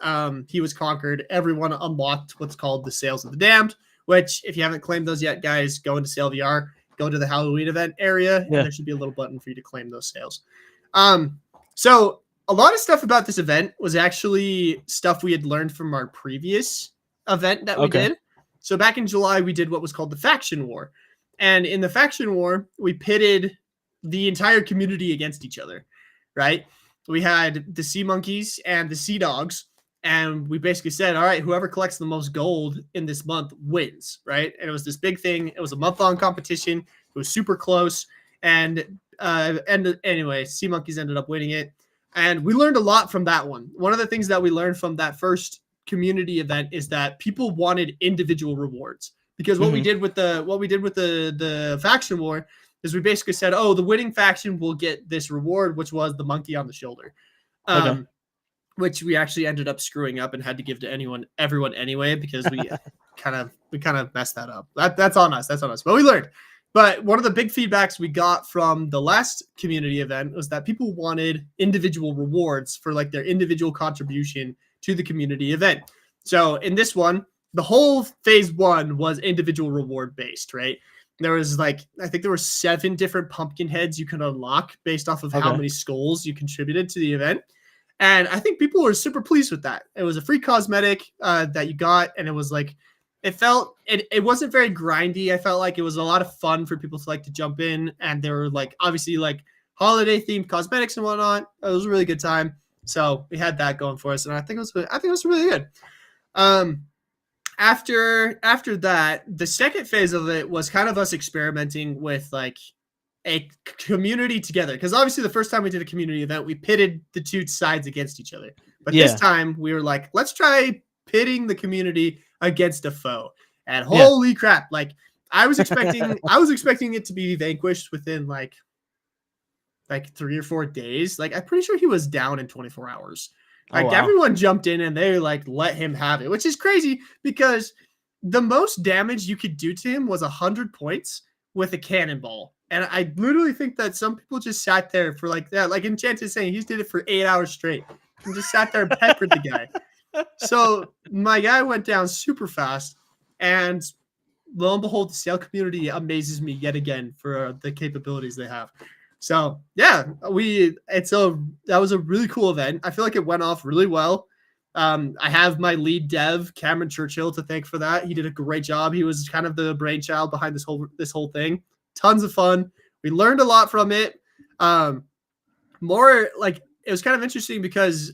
he was conquered, everyone unlocked what's called the Sails of the Damned, which if you haven't claimed those yet, guys, go into Sail VR, go to the Halloween event area, and there should be a little button for you to claim those sails. So a lot of stuff about this event was actually stuff we had learned from our previous event that we did. So back in July, we did what was called the Faction War. And in the Faction War, we pitted the entire community against each other, right? We had the Sea Monkeys and the Sea Dogs. And we basically said, all right, whoever collects the most gold in this month wins, right? And it was this big thing. It was a month-long competition. It was super close. And anyway, Sea Monkeys ended up winning it. And we learned a lot from that one. One of the things that we learned from that first community event is that people wanted individual rewards, because what we did with the faction war is we basically said, oh, the winning faction will get this reward, which was the monkey on the shoulder, which we actually ended up screwing up and had to give to everyone anyway, because we kind of messed that up. That's on us. But we learned. But one of the big feedbacks we got from the last community event was that people wanted individual rewards for like their individual contribution to the community event. So in this one, the whole phase 1 was individual reward based, right? there was like, I think there were 7 different pumpkin heads you could unlock based off of how Okay. many skulls you contributed to the event. And I think people were super pleased with that. It was a free cosmetic that you got, and it was like, it wasn't very grindy. I felt like it was a lot of fun for people to like to jump in, and there were like obviously like holiday themed cosmetics and whatnot. It was a really good time. So we had that going for us, and I think it was really good. After that, the second phase of it was kind of us experimenting with like a community together, because obviously the first time we did a community event, we pitted the two sides against each other. But this time we were like, let's try pitting the community against a foe. And holy crap, like I was expecting it to be vanquished within like 3 or 4 days. Like I'm pretty sure he was down in 24 hours. Like everyone jumped in and they like let him have it, which is crazy because the most damage you could do to him was 100 points with a cannonball. And I literally think that some people just sat there for like that. Like Enchanted saying, he did it for 8 hours straight and just sat there and peppered the guy. So my guy went down super fast, and lo and behold, the Sail community amazes me yet again for the capabilities they have. So yeah, that was a really cool event. I feel like it went off really well. I have my lead dev, Cameron Churchill, to thank for that. He did a great job. He was kind of the brainchild behind this whole thing. Tons of fun. We learned a lot from it. More like it was kind of interesting because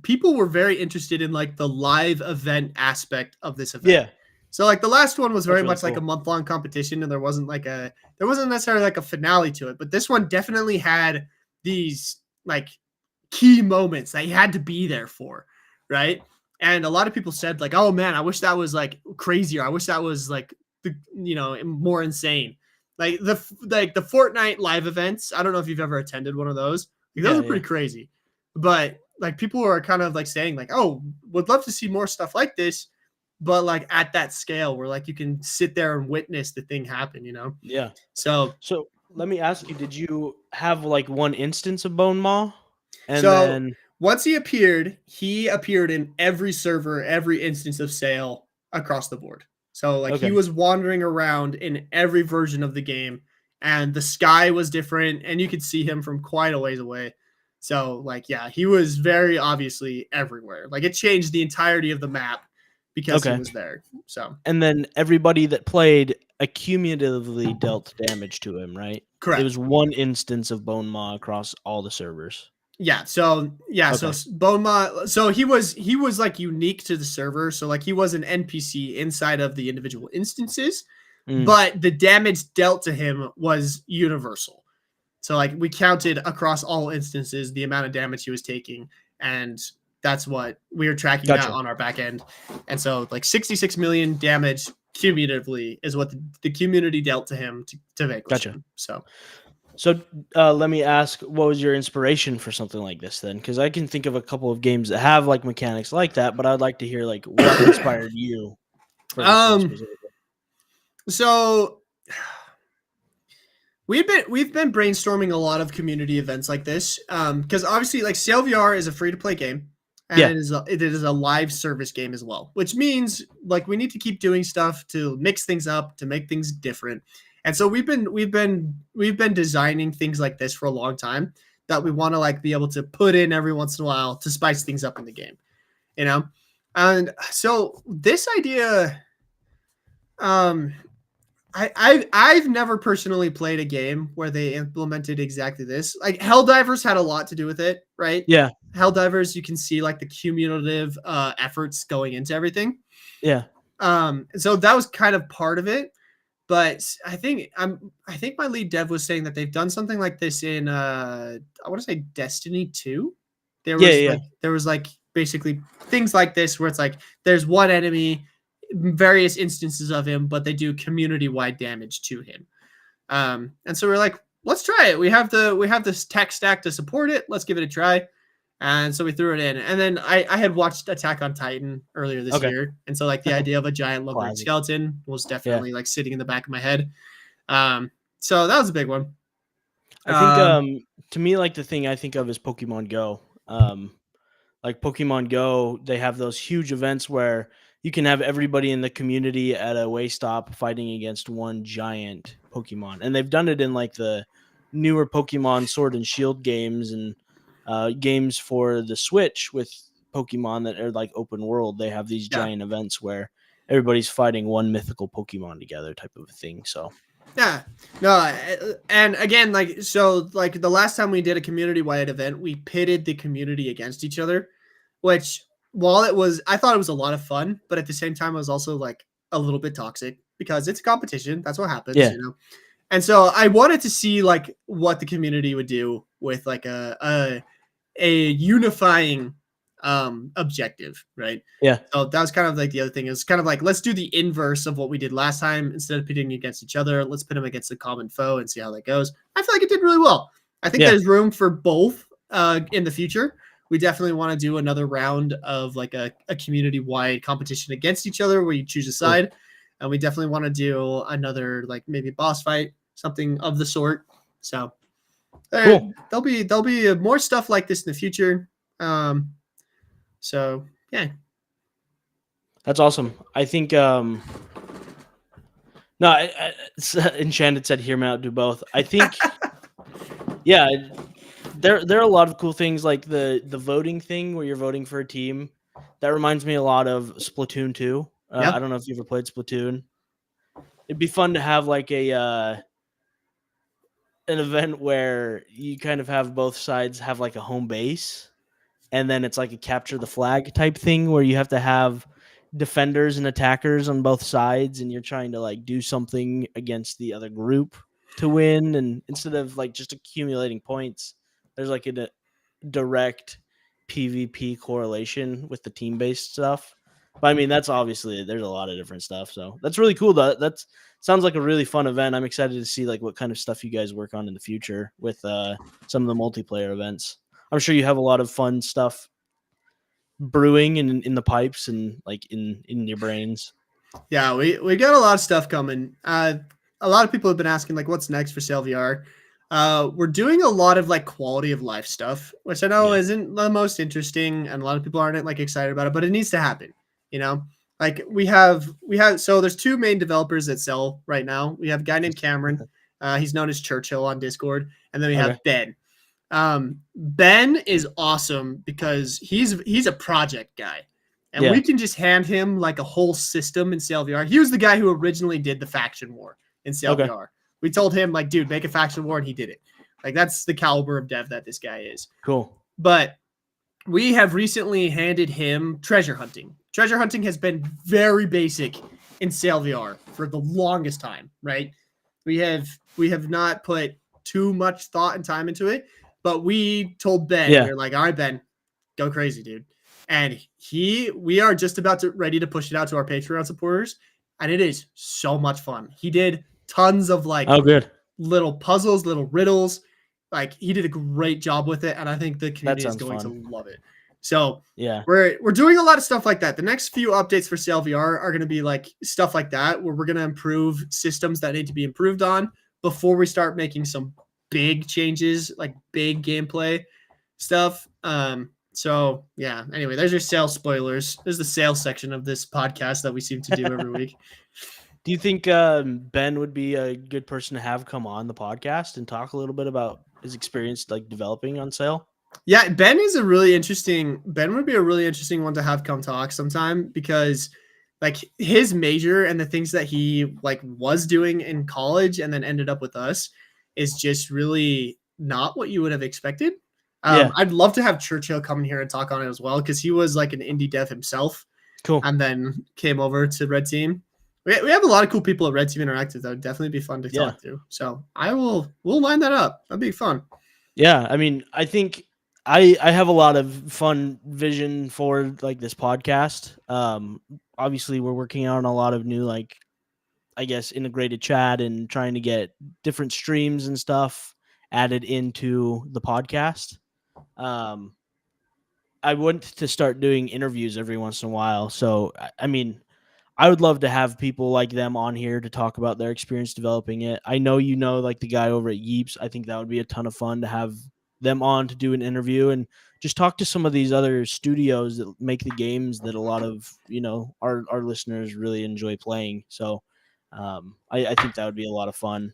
people were very interested in like the live event aspect of this event. Yeah. So like the last one was very really much like a month-long competition, and there wasn't necessarily like a finale to it, but this one definitely had these like key moments that you had to be there for, right? And a lot of people said like, oh man, I wish that was like crazier. I wish that was like more insane. Like the Fortnite live events. I don't know if you've ever attended one of those. Like, those are pretty crazy. But like people are kind of like saying like, oh, would love to see more stuff like this, but like at that scale where like you can sit there and witness the thing happen, Yeah. So let me ask you, did you have like one instance of Bone Maw? And so then once he appeared in every server, every instance of Sail across the board. So like he was wandering around in every version of the game, and the sky was different, and you could see him from quite a ways away. So like, yeah, he was very obviously everywhere. Like it changed the entirety of the map because he was there. So, and then everybody that played accumulatively dealt damage to him, right? Correct. It was one instance of Bone Maw across all the servers. Yeah. So Bone Maw. So he was like unique to the server. So like he was an NPC inside of the individual instances, but the damage dealt to him was universal. So like we counted across all instances the amount of damage he was taking, and that's what we were tracking that on our back end. And so like 66 million damage cumulatively is what the community dealt to him to vanquish him. So let me ask, what was your inspiration for something like this then? Because I can think of a couple of games that have like mechanics like that, but I'd like to hear like what inspired you for this one specifically. So we've been brainstorming a lot of community events like this, because obviously like Sail VR is a free-to-play game, and it is a live service game as well, which means like we need to keep doing stuff to mix things up, to make things different. And so we've been designing things like this for a long time that we want to like be able to put in every once in a while to spice things up in the game, And so this idea, I've never personally played a game where they implemented exactly this. Like Helldivers had a lot to do with it, right? Yeah. Helldivers, you can see like the cumulative efforts going into everything. Yeah. So that was kind of part of it. But I think my lead dev was saying that they've done something like this in I want to say Destiny 2. There was like basically things like this where it's like there's one enemy, various instances of him, but they do community-wide damage to him. And so we're like, let's try it. We have this tech stack to support it. Let's give it a try. And so we threw it in. And then I had watched Attack on Titan earlier this year. And so like the idea of a giant lumbering skeleton was definitely like sitting in the back of my head. So that was a big one. I think to me, like the thing I think of is Pokemon Go. Like Pokemon Go, they have those huge events where you can have everybody in the community at a way stop fighting against one giant Pokemon. And they've done it in like the newer Pokemon Sword and Shield games and games for the Switch with Pokemon that are like open world. They have these giant events where everybody's fighting one mythical Pokemon together type of a thing. So yeah, no, and again, like, so like the last time we did a community wide event, we pitted the community against each other, which while I thought it was a lot of fun, but at the same time, it was also like a little bit toxic because it's a competition. That's what happens, Yeah. you know? And so I wanted to see like what the community would do with like a unifying objective, right? yeah, So that was kind of like the other thing. It's kind of like, let's do the inverse of what we did last time. Instead of pitting against each other, let's pit them against a common foe and see how that goes. I feel like it did really well. I think Yeah. there's room for both in the future. We definitely want to do another round of like a community-wide competition against each other where you choose a side. And we definitely want to do another like maybe boss fight, something of the sort. So Cool. there'll be more stuff like this in the future. So yeah. That's awesome. I think no, Enchanted said hear me out, do both. I think yeah, there are a lot of cool things like the voting thing where you're voting for a team. That reminds me a lot of Splatoon 2. Yeah. I don't know if you ever played Splatoon. It'd be fun to have like an event where you kind of have both sides have like a home base, and then it's like a capture the flag type thing where you have to have defenders and attackers on both sides, and you're trying to like do something against the other group to win. And instead of like just accumulating points, there's like a direct PvP correlation with the team based stuff. But I mean, that's obviously there's a lot of different stuff. So that's really cool. That's sounds like a really fun event. I'm excited to see like what kind of stuff you guys work on in the future with some of the multiplayer events. I'm sure you have a lot of fun stuff brewing in the pipes and like in your brains. Yeah, we got a lot of stuff coming. A lot of people have been asking like what's next for Sail VR. We're doing a lot of like quality of life stuff, which I know isn't the most interesting, and a lot of people aren't like excited about it, but it needs to happen. You know, like we have so there's two main developers at Sail right now. We have a guy named Cameron. He's known as Churchill on Discord, and then we have Ben. Ben is awesome because he's a project guy, and we can just hand him like a whole system in Sail VR. He was the guy who originally did the faction war in Sail VR. We told him like, dude, make a faction war, and he did it. Like that's the caliber of dev that this guy is. Cool. But we have recently handed him treasure hunting. Treasure hunting has been very basic in Sail VR for the longest time, right? We have not put too much thought and time into it. But we told Ben, we were like, all right, Ben, go crazy, dude. And we are just about ready to push it out to our Patreon supporters. And it is so much fun. He did tons of like little puzzles, little riddles. Like he did a great job with it. And I think the community is going to love it. So yeah, we're doing a lot of stuff like that. The next few updates for Sail VR are going to be like stuff like that, where we're going to improve systems that need to be improved on before we start making some big changes, like big gameplay stuff. So yeah, anyway, there's your sales spoilers. There's the sales section of this podcast that we seem to do every week. Do you think Ben would be a good person to have come on the podcast and talk a little bit about his experience like developing on Sail? Yeah, Ben would be a really interesting one to have come talk sometime, because like his major and the things that he like was doing in college and then ended up with us is just really not what you would have expected. I'd love to have Churchill come in here and talk on it as well, because he was like an indie dev himself. Cool. And then came over to Red Team. We have a lot of cool people at Red Team Interactive that would definitely be fun to talk to. So we'll line that up. That'd be fun. Yeah, I mean, I think I have a lot of fun vision for like this podcast. Obviously, we're working on a lot of new like, I guess, integrated chat and trying to get different streams and stuff added into the podcast. I want to start doing interviews every once in a while. So, I mean, I would love to have people like them on here to talk about their experience developing it. I know, like the guy over at Yeeps. I think that would be a ton of fun to have them on to do an interview. And just talk to some of these other studios that make the games that a lot of our listeners really enjoy playing. So I think that would be a lot of fun.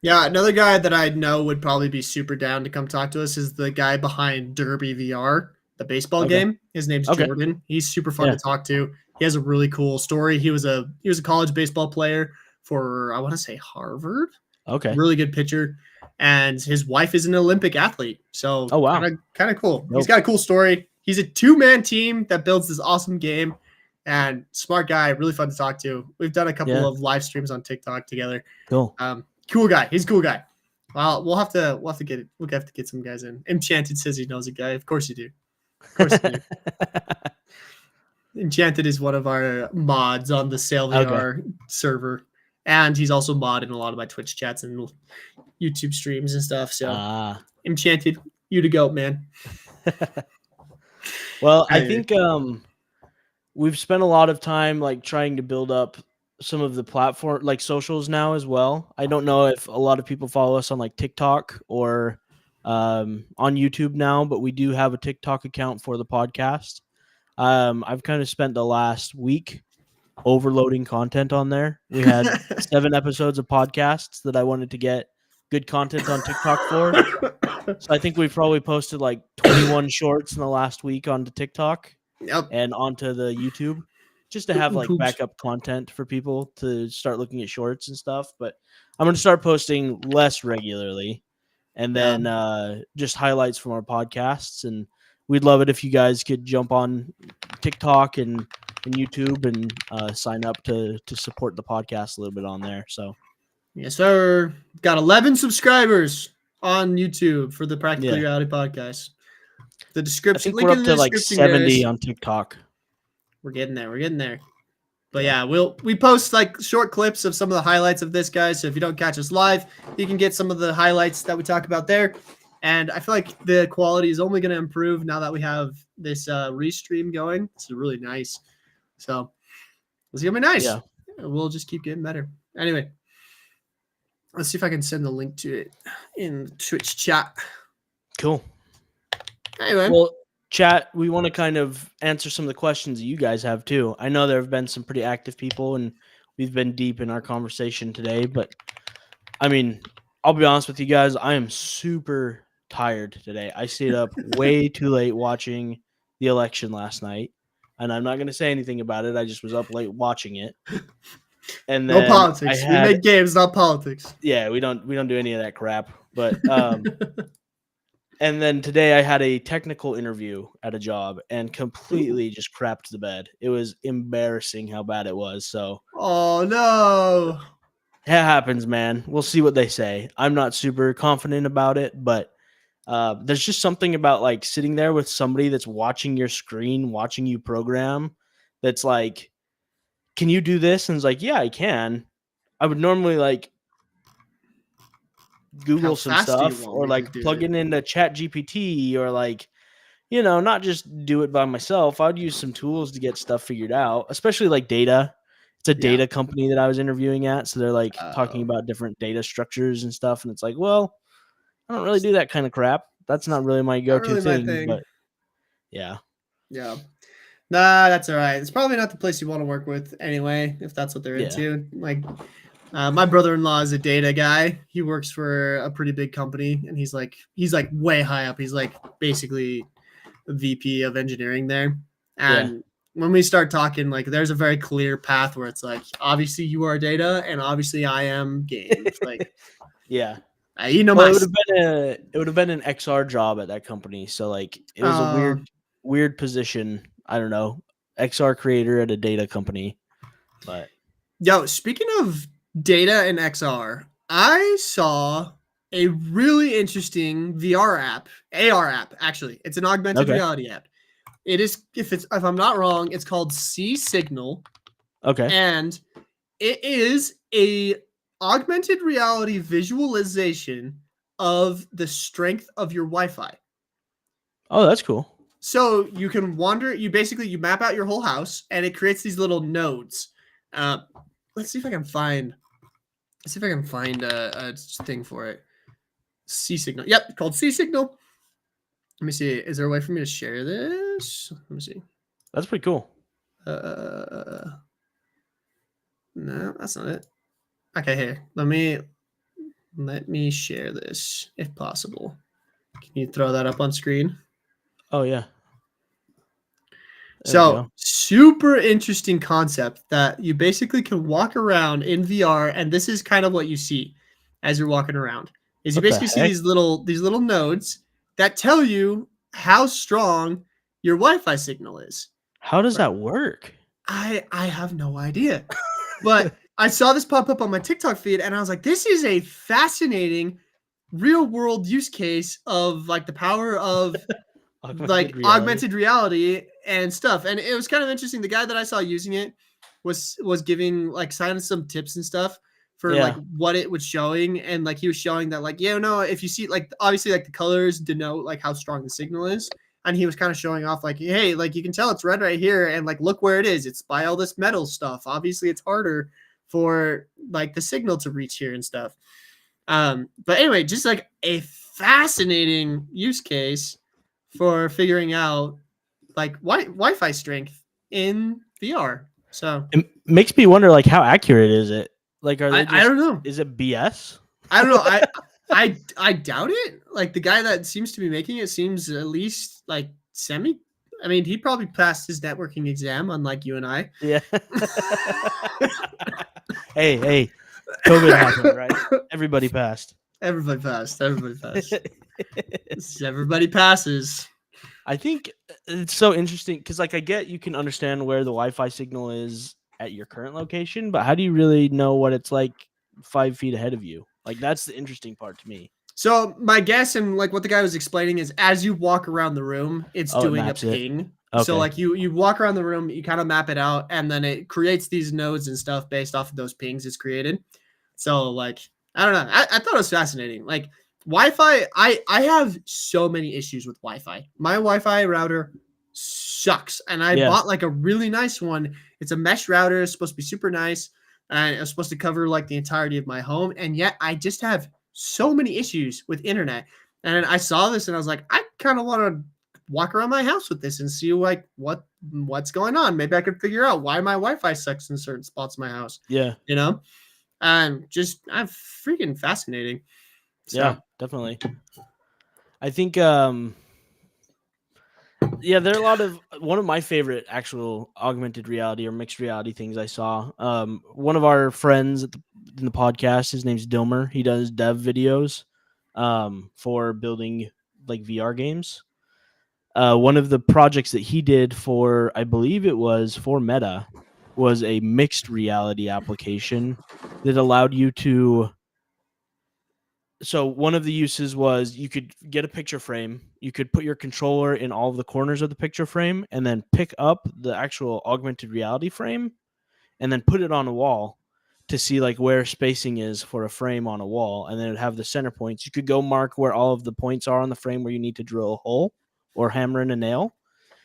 Yeah, another guy that I know would probably be super down to come talk to us is the guy behind Derby VR, the baseball Okay. game. His name's Okay. Jordan. He's super fun Yeah. to talk to. He has a really cool story. He was a college baseball player for, I want to say, Harvard. Okay. Really good pitcher, and his wife is an Olympic athlete. So Oh, wow. kind of cool. Nope. He's got a cool story. He's a 2-man team that builds this awesome game, and smart guy, really fun to talk to. We've done a couple of live streams on TikTok together. Cool. Cool guy. He's a cool guy. Well, we'll have to get some guys in. Enchanted says he knows a guy. Of course you do. Of course you do. Enchanted is one of our mods on the SailVR server, and he's also modding a lot of my Twitch chats and YouTube streams and stuff. So Enchanted, you to go, man. Well, I think we've spent a lot of time like trying to build up some of the platform like socials now as well. I don't know if a lot of people follow us on like TikTok or on YouTube now, but we do have a TikTok account for the podcast. I've kind of spent the last week overloading content on there. We had 7 episodes of podcasts that I wanted to get good content on TikTok for. So I think we've probably posted like 21 shorts in the last week onto TikTok and onto the YouTube, just to have like backup content for people to start looking at shorts and stuff. But I'm going to start posting less regularly and then just highlights from our podcasts. And we'd love it if you guys could jump on TikTok and YouTube and sign up to support the podcast a little bit on there. So yes, sir. Got 11 subscribers on YouTube for the Practical Reality Podcast. The description. I think we're up to like 70 on TikTok. We're getting there. But yeah, we post like short clips of some of the highlights of this, guys. So if you don't catch us live, you can get some of the highlights that we talk about there. And I feel like the quality is only going to improve now that we have this restream going. It's really nice. So it's going to be nice. Yeah. We'll just keep getting better. Anyway, let's see if I can send the link to it in Twitch chat. Cool. Anyway. Well, chat, we want to kind of answer some of the questions that you guys have too. I know there have been some pretty active people and we've been deep in our conversation today, but I mean, I'll be honest with you guys, I am super tired today. I stayed up way too late watching the election last night, and I'm not going to say anything about it. I just was up late watching it. And then no politics. We make games, not politics. Yeah, we don't do any of that crap. But and then today I had a technical interview at a job and completely just crapped the bed. It was embarrassing how bad it was. So oh no. It happens, man. We'll see what they say. I'm not super confident about it, but there's just something about like sitting there with somebody that's watching your screen, watching you program, that's like, can you do this? And it's like, yeah, I can. I would normally like Google some stuff or like plug it into ChatGPT or like, not just do it by myself. I'd use some tools to get stuff figured out, especially like data. It's a data company that I was interviewing at. So they're like talking about different data structures and stuff. And it's like, well, I don't really do that kind of crap. That's not really my go-to thing. But yeah. Yeah. Nah, that's all right. It's probably not the place you want to work with anyway, if that's what they're into. Like my brother-in-law is a data guy. He works for a pretty big company and he's like way high up. He's like basically the VP of engineering there. And when we start talking, like there's a very clear path where it's like, obviously you are data and obviously I am games. Like, yeah. It would have been an XR job at that company. So like it was a weird position. I don't know. XR creator at a data company. But speaking of data and XR, I saw a really interesting VR app, AR app, actually. It's an augmented reality app. It is, if I'm not wrong, it's called C-Signal. Okay. And it is a augmented reality visualization of the strength of your Wi-Fi. Oh, that's cool. So you can wander, you map out your whole house and it creates these little nodes. Let's see if I can find a thing for it. C-Signal. Yep, called C-Signal. Let me see. Is there a way for me to share this? Let me see. That's pretty cool. No, that's not it. Okay, here. Let me share this if possible. Can you throw that up on screen? Oh yeah. There we So go. super interesting concept that you basically can walk around in VR, and this is kind of what you see as you're walking around. Is you What the basically see heck? these little nodes that tell you how strong your Wi-Fi signal is. How does Right. that work? I have no idea. But I saw this pop up on my TikTok feed and I was like, this is a fascinating real world use case of like the power of augmented reality and stuff. And it was kind of interesting. The guy that I saw using it was giving like some tips and stuff for Yeah. like what it was showing. And like he was showing that like, yeah, no, if you see like obviously like the colors denote like how strong the signal is. And he was kind of showing off like, hey, like you can tell it's red right here. And like, look where it is. It's by all this metal stuff. Obviously it's harder for like the signal to reach here and stuff. But anyway, just like a fascinating use case for figuring out like Wi-Fi strength in VR. So It makes me wonder, like, how accurate is it? Like, are they I don't know. Is it BS? I don't know. I doubt it. Like the guy that seems to be making it seems at least like semi. I mean, he probably passed his networking exam, unlike you and I. Yeah. hey, COVID happened, right? Everybody passed. Everybody passed. Everybody passed. Everybody passes. I think it's so interesting because, like, I get you can understand where the Wi-Fi signal is at your current location, but how do you really know what it's like 5 feet ahead of you? Like, that's the interesting part to me. So my guess and like what the guy was explaining is as you walk around the room, it's Oh, it doing a maps it. ping. Okay. So like you walk around the room, you kind of map it out, and then it creates these nodes and stuff based off of those pings it's created. So like I don't know. I thought it was fascinating. Like Wi-Fi, I have so many issues with Wi-Fi. My Wi-Fi router sucks, and I Yeah. bought like a really nice one. It's a mesh router. It's supposed to be super nice, and it's supposed to cover like the entirety of my home. And yet I just have so many issues with internet. And I saw this, and I was like, I kind of want to walk around my house with this and see like what's going on. Maybe I could figure out why my Wi-Fi sucks in certain spots of my house. Yeah. You know, and I'm freaking fascinating. So. Yeah, definitely. I think yeah, there are a lot of one of my favorite actual augmented reality or mixed reality things I saw. One of our friends in the podcast, his name's Dilmer. He does dev videos for building like VR games. One of the projects that he did for, I believe it was for Meta, was a mixed reality application that allowed you to. So one of the uses was you could get a picture frame, you could put your controller in all of the corners of the picture frame, and then pick up the actual augmented reality frame and then put it on a wall to see like where spacing is for a frame on a wall, and then it'd have the center points. You could go mark where all of the points are on the frame where you need to drill a hole or hammer in a nail.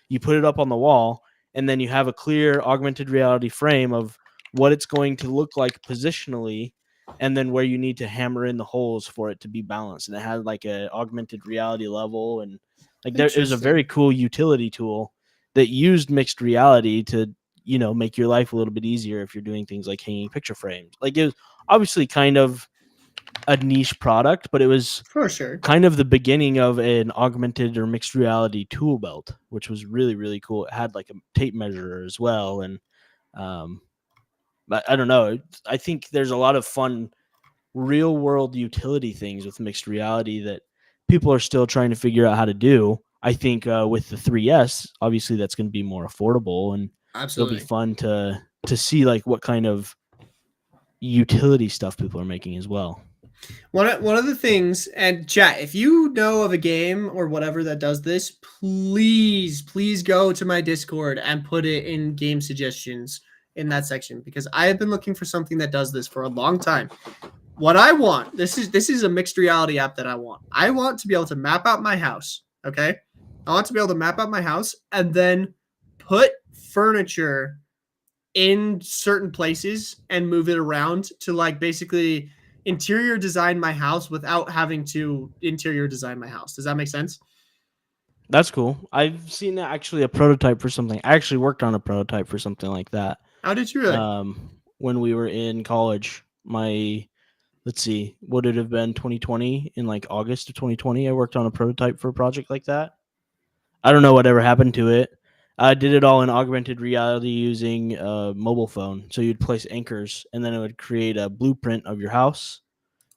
You put it up on the wall, and then you have a clear augmented reality frame of what it's going to look like positionally, and then where you need to hammer in the holes for it to be balanced. And it had like a augmented reality level, and like there is a very cool utility tool that used mixed reality to, you know, make your life a little bit easier if you're doing things like hanging picture frames. Like it was obviously kind of a niche product, but it was For sure. kind of the beginning of an augmented or mixed reality tool belt, which was really, really cool. It had like a tape measure as well. And but I don't know. I think there's a lot of fun real world utility things with mixed reality that people are still trying to figure out how to do. I think with the 3S, obviously that's going to be more affordable, and Absolutely. it'll be fun to see like what kind of utility stuff people are making as well. One of the things, and chat, if you know of a game or whatever that does this, please go to my Discord and put it in game suggestions in that section, because I have been looking for something that does this for a long time. What I want, this is a mixed reality app that I want. I want to be able to map out my house, okay? I want to be able to map out my house and then put furniture in certain places and move it around to like basically interior design my house without having to interior design my house. Does that make sense? That's cool. I've seen actually a prototype for something. I actually worked on a prototype for something like that. How did you really? When we were in college, let's see, would it have been 2020 in like August of 2020? I worked on a prototype for a project like that. I don't know whatever happened to it. I did it all in augmented reality using a mobile phone. So you'd place anchors, and then it would create a blueprint of your house.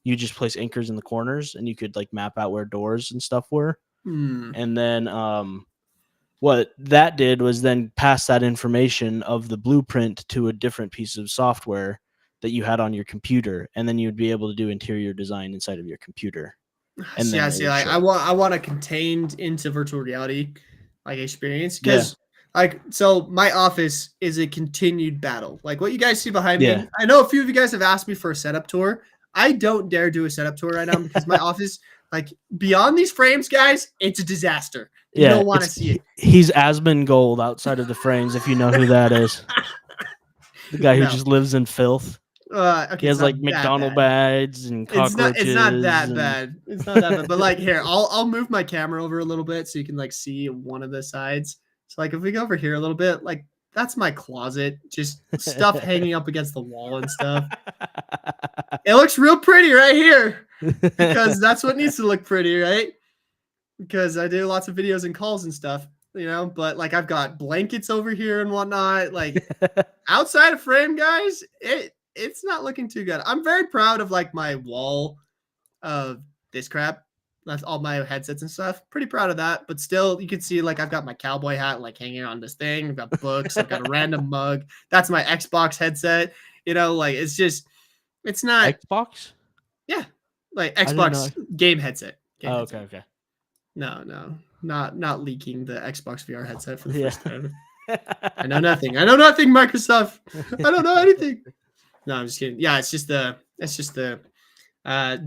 You just place anchors in the corners, and you could like map out where doors and stuff were. And then what that did was then pass that information of the blueprint to a different piece of software that you had on your computer, and then you'd be able to do interior design inside of your computer. And See, then I it see. would Like, show. I want a contained into virtual reality like experience because like so my office is a continued battle. Like what you guys see behind me. Yeah. I know a few of you guys have asked me for a setup tour. I don't dare do a setup tour right now because my office, like beyond these frames, guys, it's a disaster. You don't want to see it. He's Asmongold outside of the frames, if you know who that is. The guy who No. just lives in filth. Okay, He has like McDonald bags and cockroaches. It's not that bad. It's not that bad. But like here, I'll move my camera over a little bit so you can like see one of the sides. So like if we go over here a little bit, like that's my closet, just stuff hanging up against the wall and stuff. It looks real pretty right here because that's what needs to look pretty, right? Because I do lots of videos and calls and stuff, you know. But like I've got blankets over here and whatnot. Like outside of frame, guys, it's not looking too good. I'm very proud of like my wall of this crap. That's all my headsets and stuff. Pretty proud of that. But still, you can see like I've got my cowboy hat like hanging on this thing. I've got books. I've got a random mug. That's my Xbox headset. You know, like it's not Xbox? Yeah. Like didn't Xbox game headset. Oh, okay. No. Not leaking the Xbox VR headset for the Yeah. first time. I know nothing, Microsoft. I don't know anything. No, I'm just kidding. Yeah, it's just the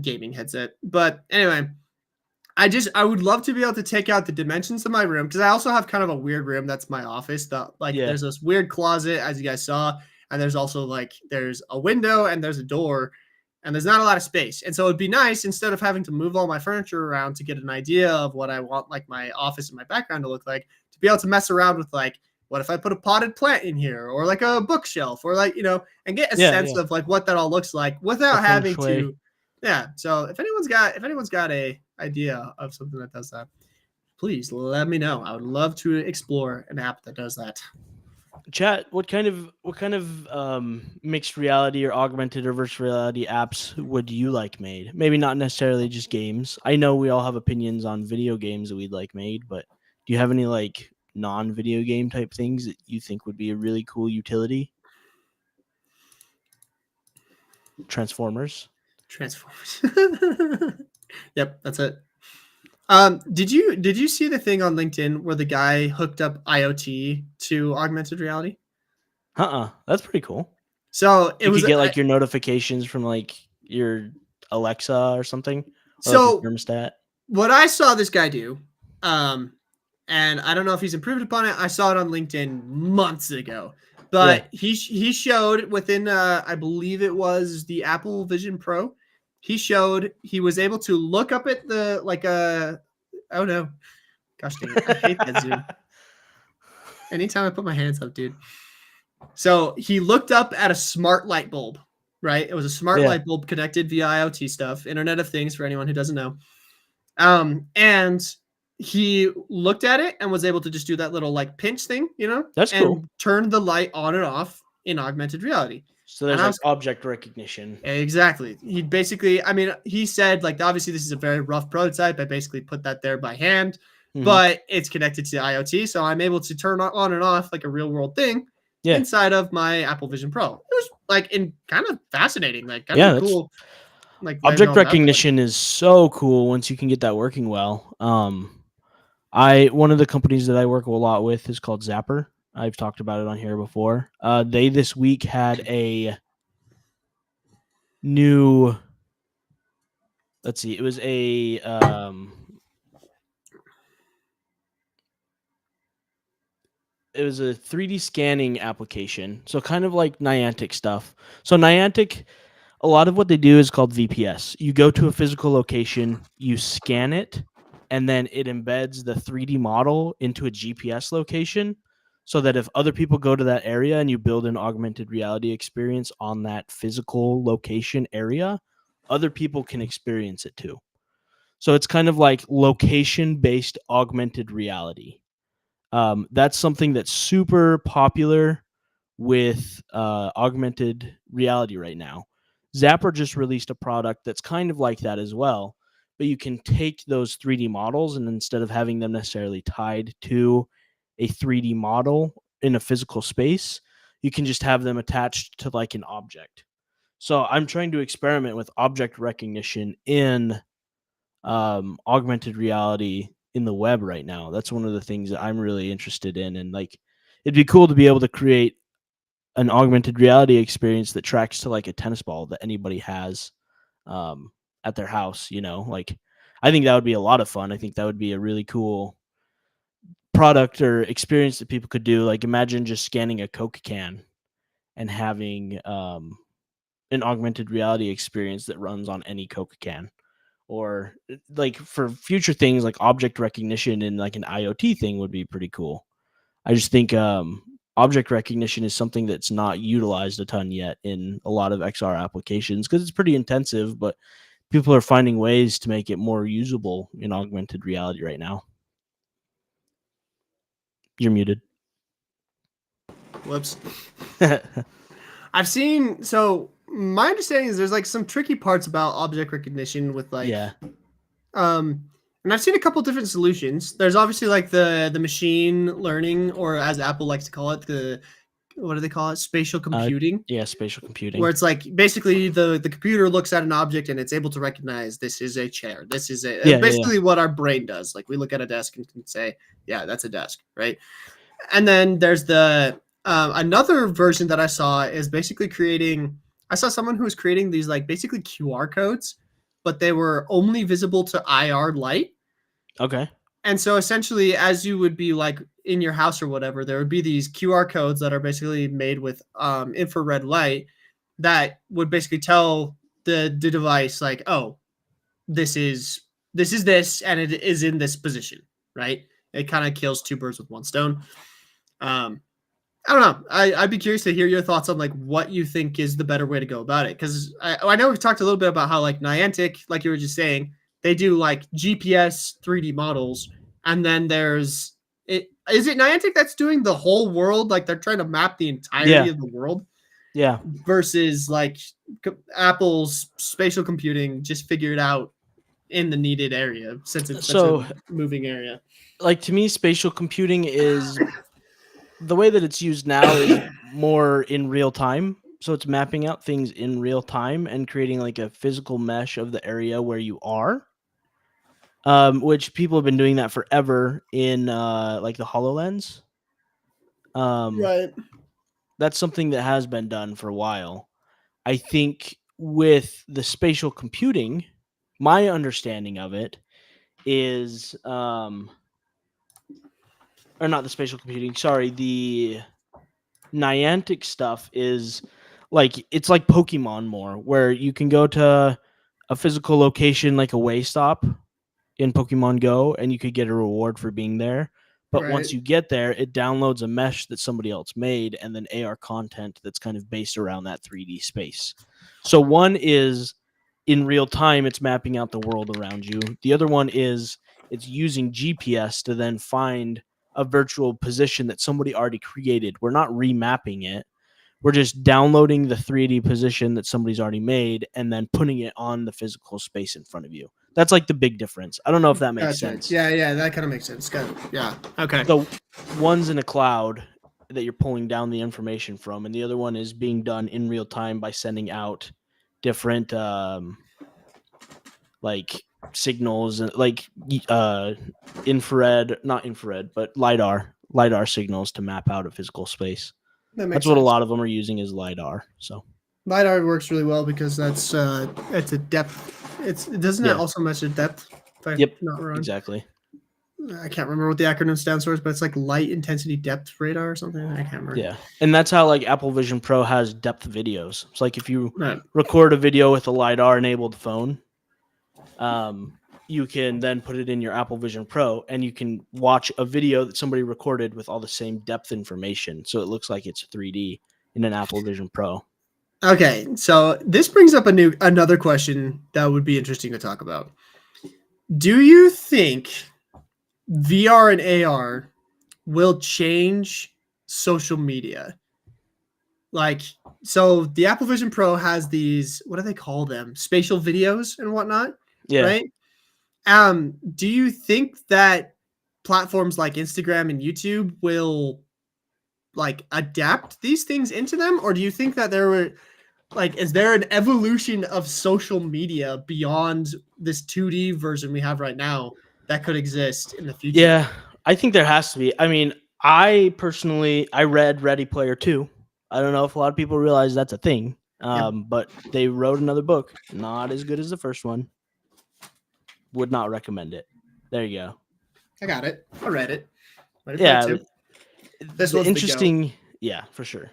gaming headset. But anyway, I would love to be able to take out the dimensions of my room because I also have kind of a weird room that's my office. There's this weird closet, as you guys saw, and there's also like there's a window and there's a door, and there's not a lot of space. And so it'd be nice instead of having to move all my furniture around to get an idea of what I want like my office and my background to look like, to be able to mess around with like, what if I put a potted plant in here or like a bookshelf or like, you know, and get a sense of like what that all looks like without having to. Yeah. So if anyone's got a idea of something that does that, please let me know. I would love to explore an app that does that. Chat, what kind of mixed reality or augmented or virtual reality apps would you like made? Maybe not necessarily just games. I know we all have opinions on video games that we'd like made, but do you have any like non-video game type things that you think would be a really cool utility? Transformers. Yep, that's it. Did you see the thing on LinkedIn where the guy hooked up IoT to augmented reality? That's pretty cool. So you could get like your notifications from like your Alexa or something. Or so like thermostat. What I saw this guy do, and I don't know if he's improved upon it. I saw it on LinkedIn months ago, but he showed within I believe it was the Apple Vision Pro. He showed he was able to look up at the like oh no, gosh dang it, I hate that zoom. Anytime I put my hands up, dude. So he looked up at a smart light bulb, right? It was a smart light bulb connected via IoT stuff, Internet of Things for anyone who doesn't know. And he looked at it and was able to just do that little like pinch thing, you know? That's cool. Turn the light on and off in augmented reality. So there's like object recognition. Exactly. He basically, I mean, he said like obviously this is a very rough prototype. I basically put that there by hand, but it's connected to IoT, so I'm able to turn on and off like a real world thing inside of my Apple Vision Pro. It was like kind of fascinating, like kind of cool. Like object recognition is so cool once you can get that working well. One of the companies that I work a lot with is called Zapper. I've talked about it on here before. They this week had a new. Let's see. It was a it was a 3D scanning application. So kind of like Niantic stuff. So Niantic, a lot of what they do is called VPS. You go to a physical location, you scan it, and then it embeds the 3D model into a GPS location so that if other people go to that area and you build an augmented reality experience on that physical location area, other people can experience it too. So it's kind of like location-based augmented reality. That's something that's super popular with augmented reality right now. Zapper just released a product that's kind of like that as well, but you can take those 3D models and instead of having them necessarily tied to a 3D model in a physical space, you can just have them attached to like an object. So I'm trying to experiment with object recognition in augmented reality in the web right now. That's one of the things that I'm really interested in, and like it'd be cool to be able to create an augmented reality experience that tracks to like a tennis ball that anybody has at their house. Like I think that would be a lot of fun. I think that would be a really cool product or experience that people could do. Like imagine just scanning a Coke can and having an augmented reality experience that runs on any Coke can. Or like for future things like object recognition and like an IoT thing would be pretty cool. I just think object recognition is something that's not utilized a ton yet in a lot of XR applications because it's pretty intensive, but people are finding ways to make it more usable in augmented reality right now. You're muted. Whoops. I've seen, so my understanding is there's like some tricky parts about object recognition with like, Yeah. And I've seen a couple different solutions. There's obviously like the machine learning, or as Apple likes to call it, what do they call it? Spatial computing. Yeah, spatial computing. Where it's like basically the computer looks at an object and it's able to recognize this is a chair. This is basically what our brain does. Like we look at a desk and can say, yeah, that's a desk, right? And then there's the another version that I saw is basically creating. I saw someone who was creating these like basically QR codes, but they were only visible to IR light. Okay. And so essentially, as you would be like in your house or whatever, there would be these QR codes that are basically made with infrared light that would basically tell the device like, oh, this is this, and it is in this position, right? It kind of kills two birds with one stone. I don't know. I'd be curious to hear your thoughts on like what you think is the better way to go about it. Because I know we've talked a little bit about how like Niantic, like you were just saying, they do like GPS 3D models, and then there's it. Is it Niantic that's doing the whole world? Like they're trying to map the entirety of the world. Yeah. Versus like Apple's spatial computing just figured out in the needed area since it's such a moving area. Like to me, spatial computing is the way that it's used now is more in real time. So it's mapping out things in real time and creating like a physical mesh of the area where you are. Which people have been doing that forever in like the HoloLens. Right. That's something that has been done for a while. I think with the spatial computing, my understanding of it is or not the spatial computing, sorry, the Niantic stuff is like it's like Pokemon more, where you can go to a physical location like a way stop in Pokemon Go and you could get a reward for being there. But once you get there, it downloads a mesh that somebody else made and then AR content that's kind of based around that 3D space. So one is in real time, it's mapping out the world around you. The other one is it's using GPS to then find a virtual position that somebody already created. We're not remapping it. We're just downloading the 3D position that somebody's already made and then putting it on the physical space in front of you. That's like the big difference. I don't know if that makes sense. Yeah, that kind of makes sense. Yeah. Okay. So one's in a cloud that you're pulling down the information from, and the other one is being done in real time by sending out different like signals and like not infrared, but lidar signals to map out a physical space. That's what a lot of them are using is lidar. So lidar works really well because that's it's a depth. It doesn't it also measure depth. Yep, not wrong. Exactly. I can't remember what the acronym stands for, but it's like light intensity depth radar or something. I can't remember. Yeah, and that's how like Apple Vision Pro has depth videos. It's like if you record a video with a lidar enabled phone, you can then put it in your Apple Vision Pro and you can watch a video that somebody recorded with all the same depth information. So it looks like it's 3D in an Apple Vision Pro. Okay, so this brings up another question that would be interesting to talk about. Do you think VR and AR will change social media? Like, so the Apple Vision Pro has these, what do they call them? Spatial videos and whatnot, Yeah. right? Do you think that platforms like Instagram and YouTube will like adapt these things into them, or do you think that is there an evolution of social media beyond this 2D version we have right now that could exist in the future? Yeah, I think there has to be. I mean, I read Ready Player 2. I don't know if a lot of people realize that's a thing. But they wrote another book, not as good as the first one. Would not recommend it. There you go. I got it. I read it. Ready Yeah, Player 2. This the one's interesting. Yeah, for sure.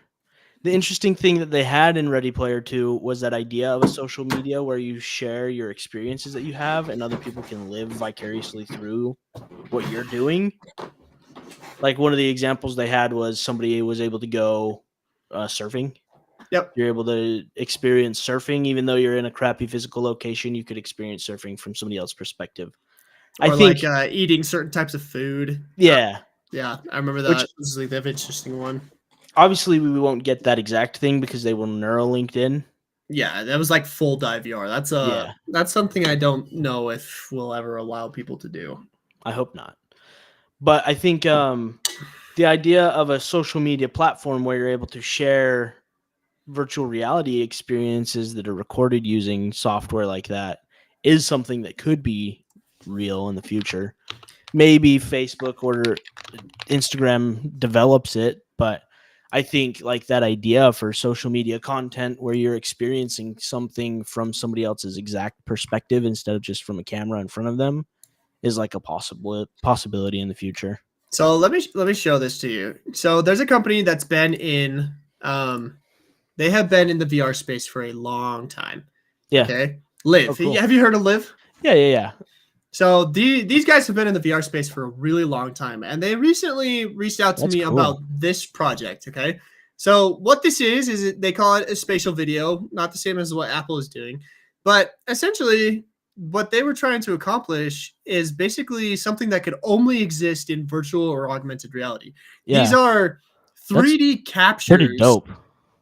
The interesting thing that they had in Ready Player 2 was that idea of a social media where you share your experiences that you have and other people can live vicariously through what you're doing. Like one of the examples they had was somebody was able to go surfing. Yep. You're able to experience surfing, even though you're in a crappy physical location, you could experience surfing from somebody else's perspective. Or I think, like eating certain types of food. yeah. Yeah, I remember that. This is like the interesting one. Obviously, we won't get that exact thing because they will Neuralinked in. Yeah, that was like full dive VR. That's something I don't know if we'll ever allow people to do. I hope not. But I think the idea of a social media platform where you're able to share virtual reality experiences that are recorded using software like that is something that could be real in the future. Maybe Facebook or Instagram develops it, but I think like that idea for social media content where you're experiencing something from somebody else's exact perspective instead of just from a camera in front of them is like a possibility in the future. So let me show this to you. So there's a company that's been in they have been in the VR space for a long time. Yeah. Okay. Live. Oh, cool. Have you heard of Live? Yeah. So these guys have been in the VR space for a really long time, and they recently reached out to me about this project. Okay. So what this is they call it a spatial video, not the same as what Apple is doing, but essentially what they were trying to accomplish is basically something that could only exist in virtual or augmented reality. Yeah. These are 3D captures pretty dope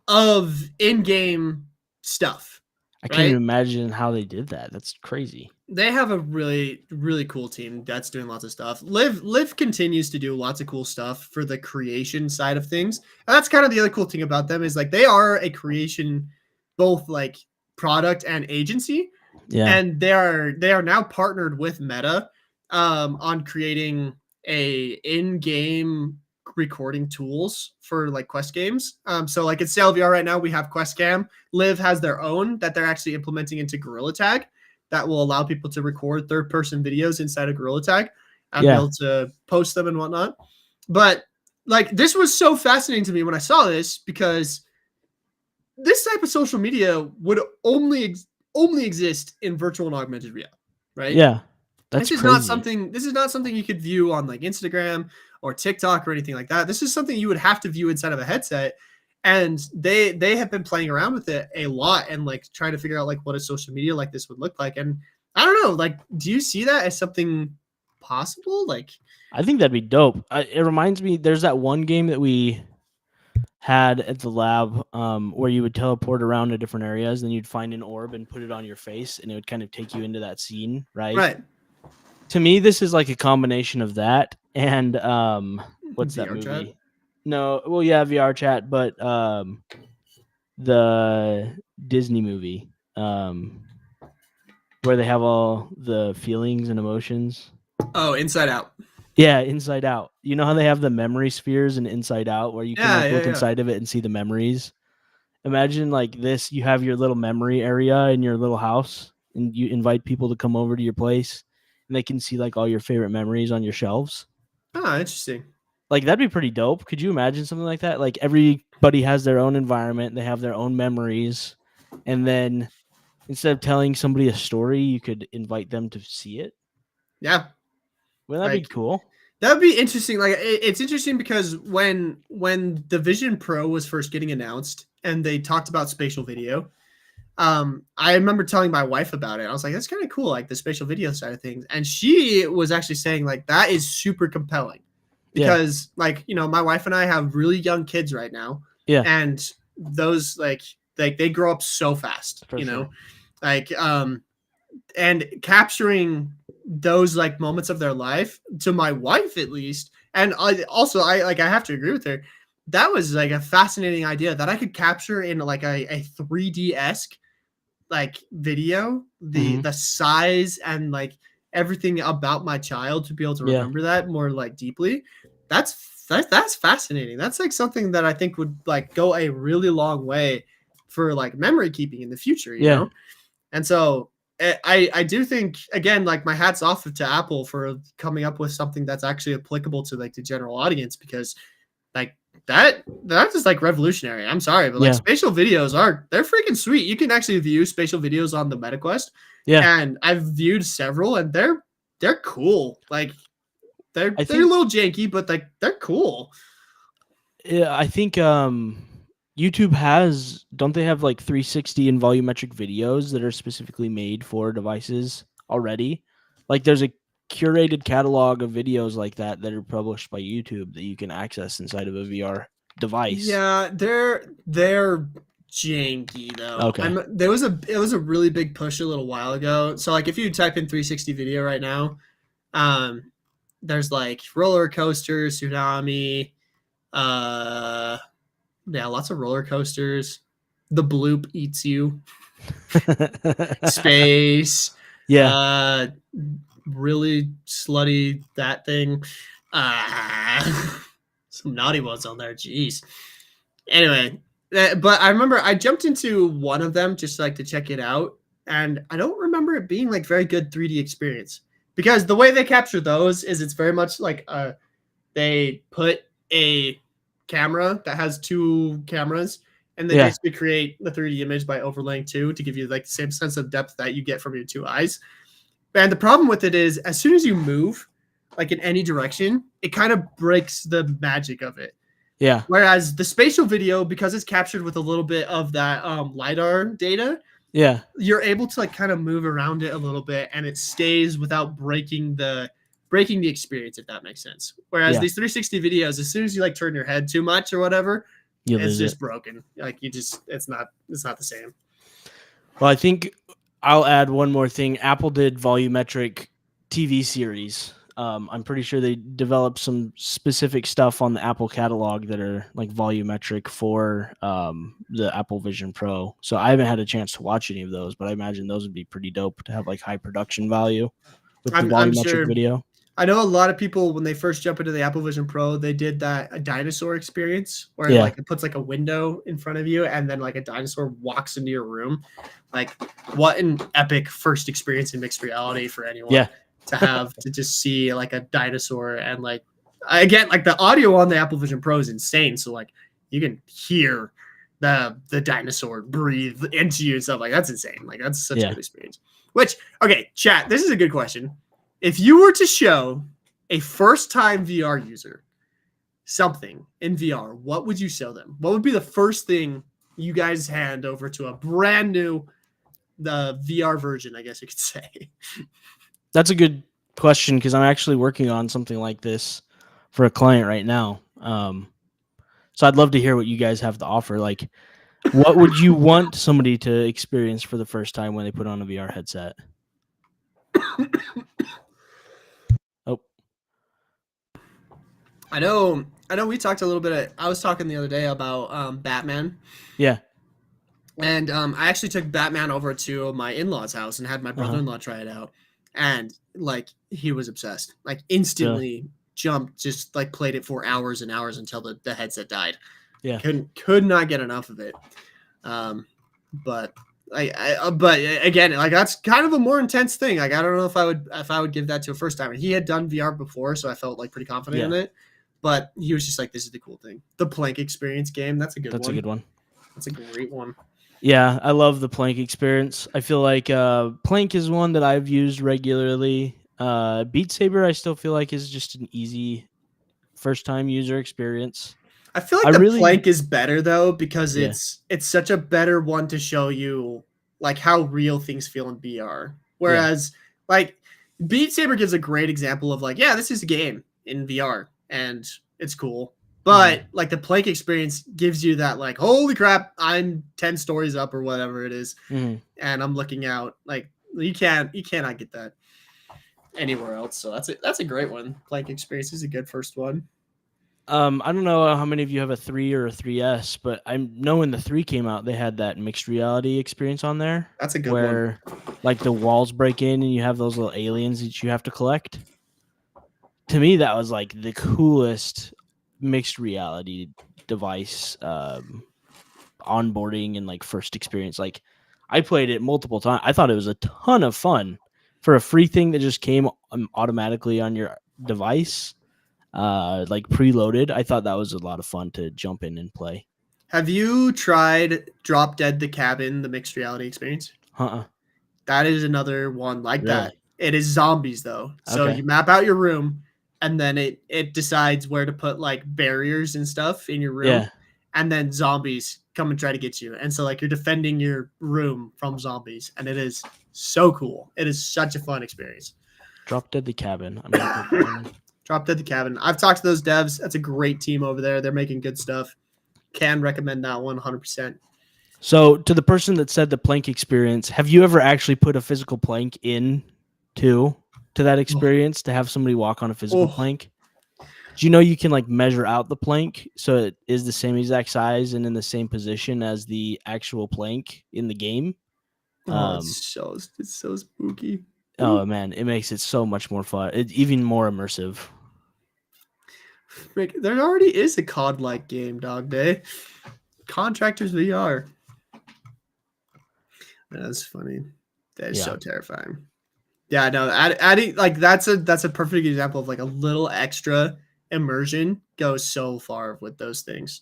of in-game stuff. I can't even imagine how they did that. That's crazy. They have a really, really cool team that's doing lots of stuff. Live continues to do lots of cool stuff for the creation side of things. And that's kind of the other cool thing about them is like they are a creation, both like product and agency. Yeah. And they are now partnered with Meta on creating a in-game recording tools for like Quest games. So like in VR right now, we have Quest Cam. Live has their own that they're actually implementing into Gorilla Tag that will allow people to record third-person videos inside of Gorilla Tag and be able to post them and whatnot. But like this was so fascinating to me when I saw this because this type of social media would only exist in virtual and augmented reality, right? Yeah. This is not something you could view on like Instagram or TikTok or anything like that. This is something you would have to view inside of a headset. And they have been playing around with it a lot and like trying to figure out like what a social media like this would look like. And I don't know, like, do you see that as something possible? Like, I think that'd be dope. It reminds me, there's that one game that we had at the lab where you would teleport around to different areas, then you'd find an orb and put it on your face, and it would kind of take you into that scene, right? Right. To me, this is like a combination of that and what's that VR movie? chat? No, well, yeah, VR chat, but the Disney movie where they have all the feelings and emotions. Oh, Inside Out. Yeah, Inside Out. You know how they have the memory spheres in Inside Out where you can look inside of it and see the memories? Imagine like this, you have your little memory area in your little house and you invite people to come over to your place and they can see like all your favorite memories on your shelves. Oh, interesting. Like that'd be pretty dope. Could you imagine something like that? Like everybody has their own environment, they have their own memories, and then instead of telling somebody a story, you could invite them to see it. Yeah. Wouldn't that be Like, cool? that would be interesting. Like, it's interesting because when the Vision Pro was first getting announced and they talked about spatial video, I remember telling my wife about it. I was like, that's kind of cool, like the spatial video side of things. And she was actually saying like that is super compelling because like, you know, my wife and I have really young kids right now. Yeah. And those like they grow up so fast, For you sure. know, like, and capturing those like moments of their life to my wife at least. And I have to agree with her. That was like a fascinating idea that I could capture in like a 3D-esque like video, the size and like everything about my child to be able to remember that more like deeply. That's fascinating. That's like something that I think would like go a really long way for like memory keeping in the future, you know? And so I do think, again, like my hat's off to Apple for coming up with something that's actually applicable to like the general audience, because like that's just like revolutionary. I'm sorry, but like spatial videos they're freaking sweet. You can actually view spatial videos on the MetaQuest. Yeah. And I've viewed several and they're cool. Like they're a I think little janky, but like they're cool. Yeah, I think YouTube don't they have like 360 and volumetric videos that are specifically made for devices already? Like there's a curated catalog of videos like that are published by YouTube that you can access inside of a VR device. Yeah, they're janky though. Okay. It was a really big push a little while ago. So like if you type in 360 video right now, there's like roller coaster, tsunami, yeah, lots of roller coasters. The bloop eats you. Space. Yeah. Really slutty that thing. Some naughty ones on there. Jeez. Anyway, but I remember I jumped into one of them just like to check it out, and I don't remember it being like very good 3D experience, because the way they capture those is it's very much like they put a camera that has two cameras, and they basically create the 3D image by overlaying two to give you like the same sense of depth that you get from your two eyes. And the problem with it is as soon as you move like in any direction, it kind of breaks the magic of it. Yeah. Whereas the spatial video, because it's captured with a little bit of that LiDAR data, you're able to like kind of move around it a little bit, and it stays without breaking the experience, if that makes sense. Whereas these 360 videos, as soon as you like turn your head too much or whatever, it's just broken. Like it's not the same. Well, I think I'll add one more thing. Apple did volumetric TV series. I'm pretty sure they developed some specific stuff on the Apple catalog that are like volumetric for the Apple Vision Pro. So I haven't had a chance to watch any of those, but I imagine those would be pretty dope to have like high production value with the volumetric video. I know a lot of people, when they first jump into the Apple Vision Pro, they did a dinosaur experience where like it puts like a window in front of you and then like a dinosaur walks into your room. Like what an epic first experience in mixed reality for anyone to have to just see like a dinosaur. And like, again, like the audio on the Apple Vision Pro is insane. So like you can hear the dinosaur breathe into you and stuff. Like that's insane. Like that's such a good experience. Which, okay, chat, this is a good question. If you were to show a first-time VR user something in VR, what would you show them? What would be the first thing you guys hand over to a brand new VR version, I guess you could say? That's a good question, because I'm actually working on something like this for a client right now. So I'd love to hear what you guys have to offer. Like, what would you want somebody to experience for the first time when they put on a VR headset? I know we talked a little bit. I was talking the other day about Batman. Yeah. And I actually took Batman over to my in-laws' house and had my brother-in-law try it out. And like he was obsessed. Like instantly jumped, just like played it for hours and hours until the headset died. Yeah. Could not get enough of it. But but again, like that's kind of a more intense thing. Like I don't know if I would give that to a first timer. He had done VR before, so I felt like pretty confident in it. But he was just like, this is the cool thing. The Plank Experience game, that's a good one. That's a good one. That's a great one. Yeah, I love the Plank Experience. I feel like Plank is one that I've used regularly. Beat Saber, I still feel like is just an easy first time user experience. I feel I like the really- plank is better though because Yeah. it's such a better one to show you like how real things feel in VR. Whereas like Beat Saber gives a great example of like, yeah, this is a game in VR and it's cool. But like the plank experience gives you that like, holy crap, I'm 10 stories up or whatever it is, Mhm. and I'm looking out. Like you cannot get that anywhere else. So that's a great one. Plank experience is a good first one. I don't know how many of you have a 3 or a 3S, but I know when the 3 came out, they had that mixed reality experience on there. That's a good where, like, the walls break in and you have those little aliens that you have to collect. To me, that was like the coolest mixed reality device onboarding and like first experience. Like, I played it multiple times. I thought it was a ton of fun for a free thing that just came automatically on your device. Like preloaded. I thought that was a lot of fun to jump in and play. Have you tried Drop Dead the Cabin, the mixed reality experience? That is another one like that. Really? It is zombies though. So Okay. you map out your room and then it decides where to put like barriers and stuff in your room. Yeah. And then zombies come and try to get you. And so like you're defending your room from zombies. And it is so cool. It is such a fun experience. Drop Dead the Cabin. I'm gonna put that one. Drop Dead the Cabin. I've talked to those devs. That's a great team over there. They're making good stuff. Can recommend that one 100%. So, to the person that said the plank experience, have you ever actually put a physical plank in to that experience to have somebody walk on a physical plank? Do you know you can like measure out the plank so it is the same exact size and in the same position as the actual plank in the game? It's so spooky. Oh man, it makes it so much more fun. It's even more immersive. Rick, there already is a COD-like game, Dog Day. Contractors VR. That's funny. That is so terrifying. Yeah, no, adding like that's a perfect example of like a little extra immersion goes so far with those things.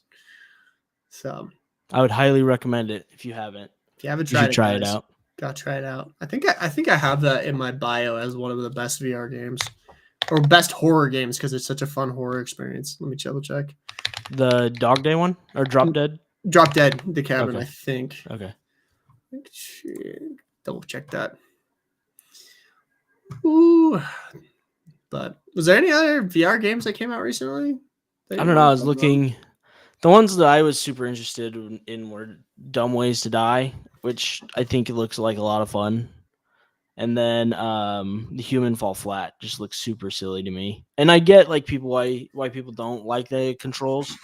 So I would highly recommend it if you haven't. If you haven't You tried should it, try it guys, out. gotta try it out. I think I have that in my bio as one of the best VR games or best horror games because it's such a fun horror experience. Let me double check. The Dog Day one or Drop Dead? Drop Dead the Cabin, Okay. I think. Okay. Double check that. Ooh. But was there any other VR games that came out recently? I don't know. I was looking. The ones that I was super interested in were Dumb Ways to Die, which I think it looks like a lot of fun. And then The Human Fall Flat just looks super silly to me. And I get like people why people don't like the controls.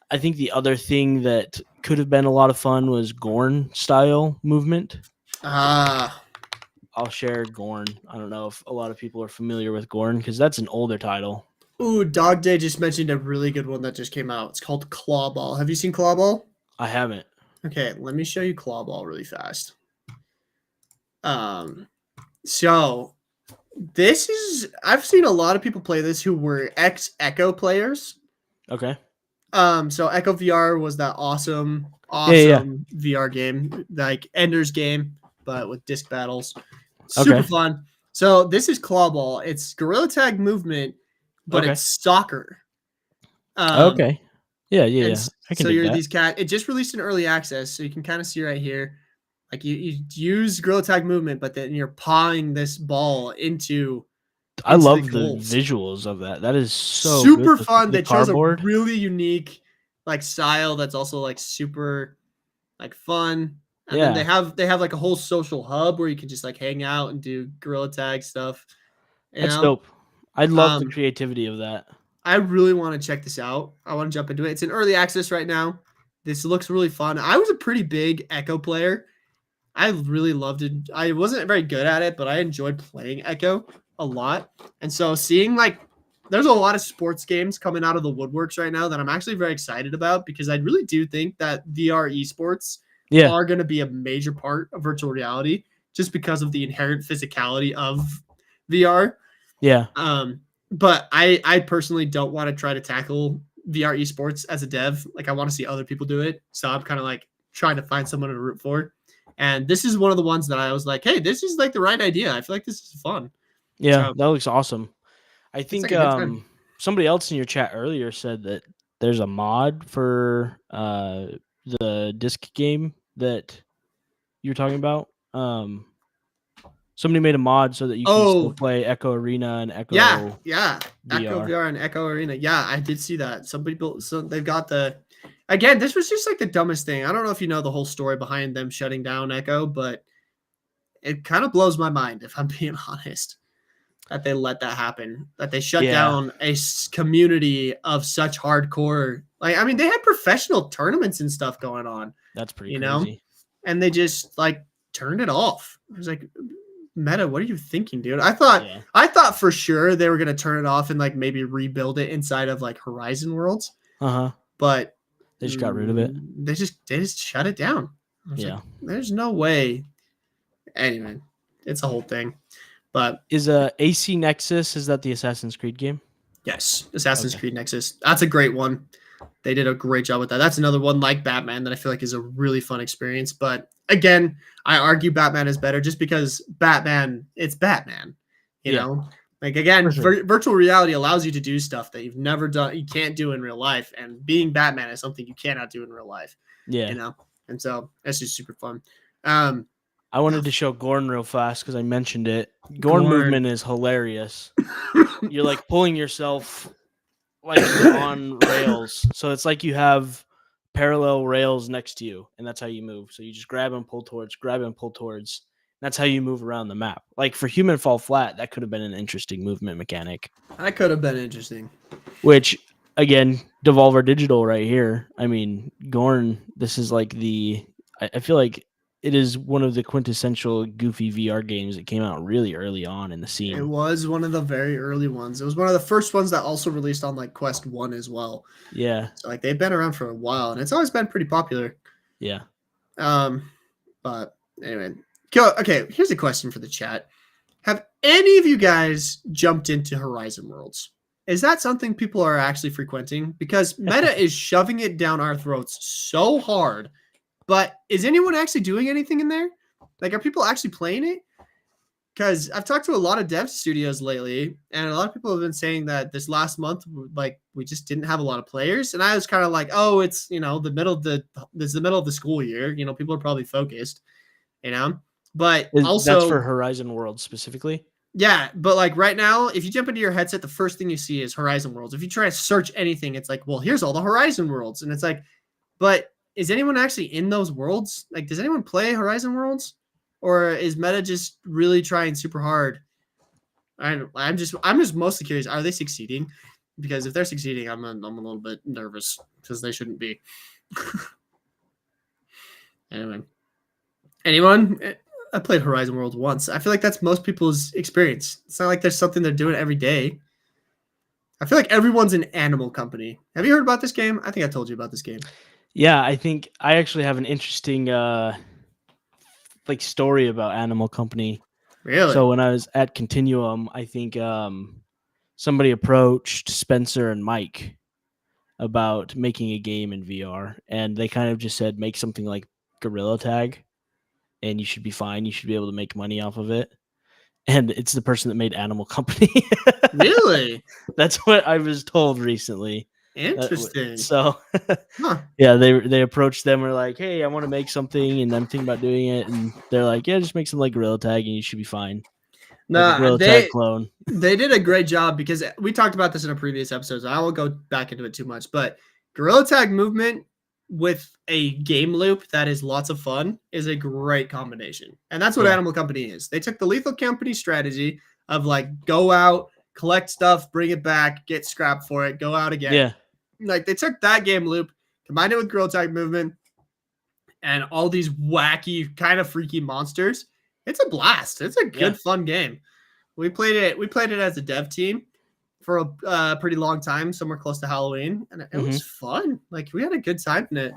I think the other thing that could have been a lot of fun was Gorn style movement. I'll share Gorn. I don't know if a lot of people are familiar with Gorn because that's an older title. Ooh, Dog Day just mentioned a really good one that just came out. It's called Clawball. Have you seen Clawball? I haven't. Okay, let me show you Clawball really fast. So this is I've seen a lot of people play this who were ex-Echo players. Okay. So Echo VR was that awesome VR game, like Ender's Game, but with disc battles. Super fun. So this is Clawball. It's Gorilla Tag movement, but it's soccer. Okay. Yeah. I can so dig you're that. these cat. It just released in early access, so you can kind of see right here. Like you use Gorilla Tag movement, but then you're pawing this ball into I love the the goals. visuals of that. That is so super good. fun. The They chose a cardboard. really unique like style that's also like super like fun. And then they have like a whole social hub where you can just like hang out and do Gorilla Tag stuff. That's dope. I love the creativity of that. I really want to check this out. I want to jump into it. It's in early access right now. This looks really fun. I was a pretty big Echo player. I really loved it. I wasn't very good at it, but I enjoyed playing Echo a lot. And so seeing like there's a lot of sports games coming out of the woodworks right now that I'm actually very excited about because I really do think that VR esports are going to be a major part of virtual reality just because of the inherent physicality of VR. Yeah. But I personally don't want to try to tackle VR esports as a dev. Like I want to see other people do it. So I'm kind of like trying to find someone to root for. And this is one of the ones that I was like, hey, this is like the right idea. I feel like this is fun. Yeah, So that looks awesome. I it's think like a good time. somebody else in your chat earlier said that there's a mod for the disc game that you were talking about. Somebody made a mod so that you can still Oh, play Echo Arena and yeah, Echo yeah. Echo VR. VR and Echo Arena. Yeah, I did see that. Some people, so they've got the. Again, this was just like the dumbest thing. I don't know if you know the whole story behind them shutting down Echo, but it kind of blows my mind if I'm being honest that they let that happen. That they shut Yeah, down a community of such hardcore. Like, I mean, they had professional tournaments and stuff going on, that's pretty you know, crazy. and they just like turned it off. I was like, Meta, what are you thinking, dude? Yeah. I thought for sure they were gonna turn it off and like maybe rebuild it inside of like Horizon Worlds, Uh-huh. but They just got rid of it. they just shut it down. I was Yeah. like, there's no way. Anyway, it's a whole thing. But Is AC Nexus, is that the Assassin's Creed game? yes, Assassin's Okay. Creed Nexus. That's a great one. They did a great job with that. That's another one like Batman that I feel like is a really fun experience. But again, I argue Batman is better just because it's Batman. You Yeah, know, like again, for sure. virtual reality allows you to do stuff that you've never done, you can't do in real life. And being Batman is something you cannot do in real life. Yeah. You know, and so that's just super fun. Um, I wanted to show Gorn real fast because I mentioned it. Gorn Gorn. movement is hilarious. You're like pulling yourself like you're on rails. So it's like you have parallel rails next to you, and that's how you move. So you just grab and pull towards, grab and pull towards. That's how you move around the map. Like for human fall flat, that could have been an interesting movement mechanic. That could have been interesting. Which again, Devolver Digital right here. I mean, Gorn, this is like I feel like it is one of the quintessential goofy VR games that came out really early on in the It scene. was one of the very early ones. It was one of the first ones that also released on like Quest 1 as well. Yeah. So like they've been around for a while and it's always been pretty popular. Yeah. But anyway. Okay, here's a question for the chat. Have any of you guys jumped into Horizon Worlds? Is that something people are actually frequenting? Because Meta is shoving it down our throats so hard. But is anyone actually doing anything in there? Like, are people actually playing it? Because I've talked to a lot of dev studios lately, and a lot of people have been saying that this last month, like, we just didn't have a lot of players. And I was kind of like, oh, it's, you know, the middle of the school year. You know, people are probably focused, you know. But also, that's for Horizon Worlds specifically. yeah, but like right now, if you jump into your headset, the first thing you see is Horizon Worlds. If you try to search anything, it's like, well, here's all the Horizon Worlds. And it's like, but is anyone actually in those worlds? Like, does anyone play Horizon Worlds? Or is Meta just really trying super hard? I'm just mostly curious. Are they succeeding? Because if they're succeeding, I'm a little bit nervous because they shouldn't be. Anyway, anyone? I played Horizon Worlds once. I feel like that's most people's experience. It's not like there's something they're doing every day. I feel like everyone's an Animal Company. Have you heard about this game? I think I told you about this game. Yeah, I think I actually have an interesting like story about Animal Company. Really? So when I was at Continuum, I think somebody approached Spencer and Mike about making a game in VR, and they kind of just said make something like Gorilla Tag, and you should be fine. You should be able to make money off of it. And it's the person that made Animal Company. Really? That's what I was told recently. Interesting. So, Huh. yeah, they approached them. Were like, "Hey, I want to make something, and I'm thinking about doing it." And they're like, "Yeah, just make something like Gorilla Tag, and you should be fine." Like a No, Gorilla Tag clone. they did a great job because we talked about this in a previous episode. So I won't go back into it too much, but Gorilla Tag movement with a game loop that is lots of fun is a great combination. And that's what Yeah. Animal Company is. They took the Lethal Company strategy of like go out, collect stuff, bring it back, get scrap for it, go out again. Yeah. Like they took that game loop, combined it with Gorilla Tag movement and all these wacky, kind of freaky monsters. It's a blast. It's a good, fun game. We played it as a dev team for a pretty long time, somewhere close to Halloween, and it was fun. Like we had a good time in it.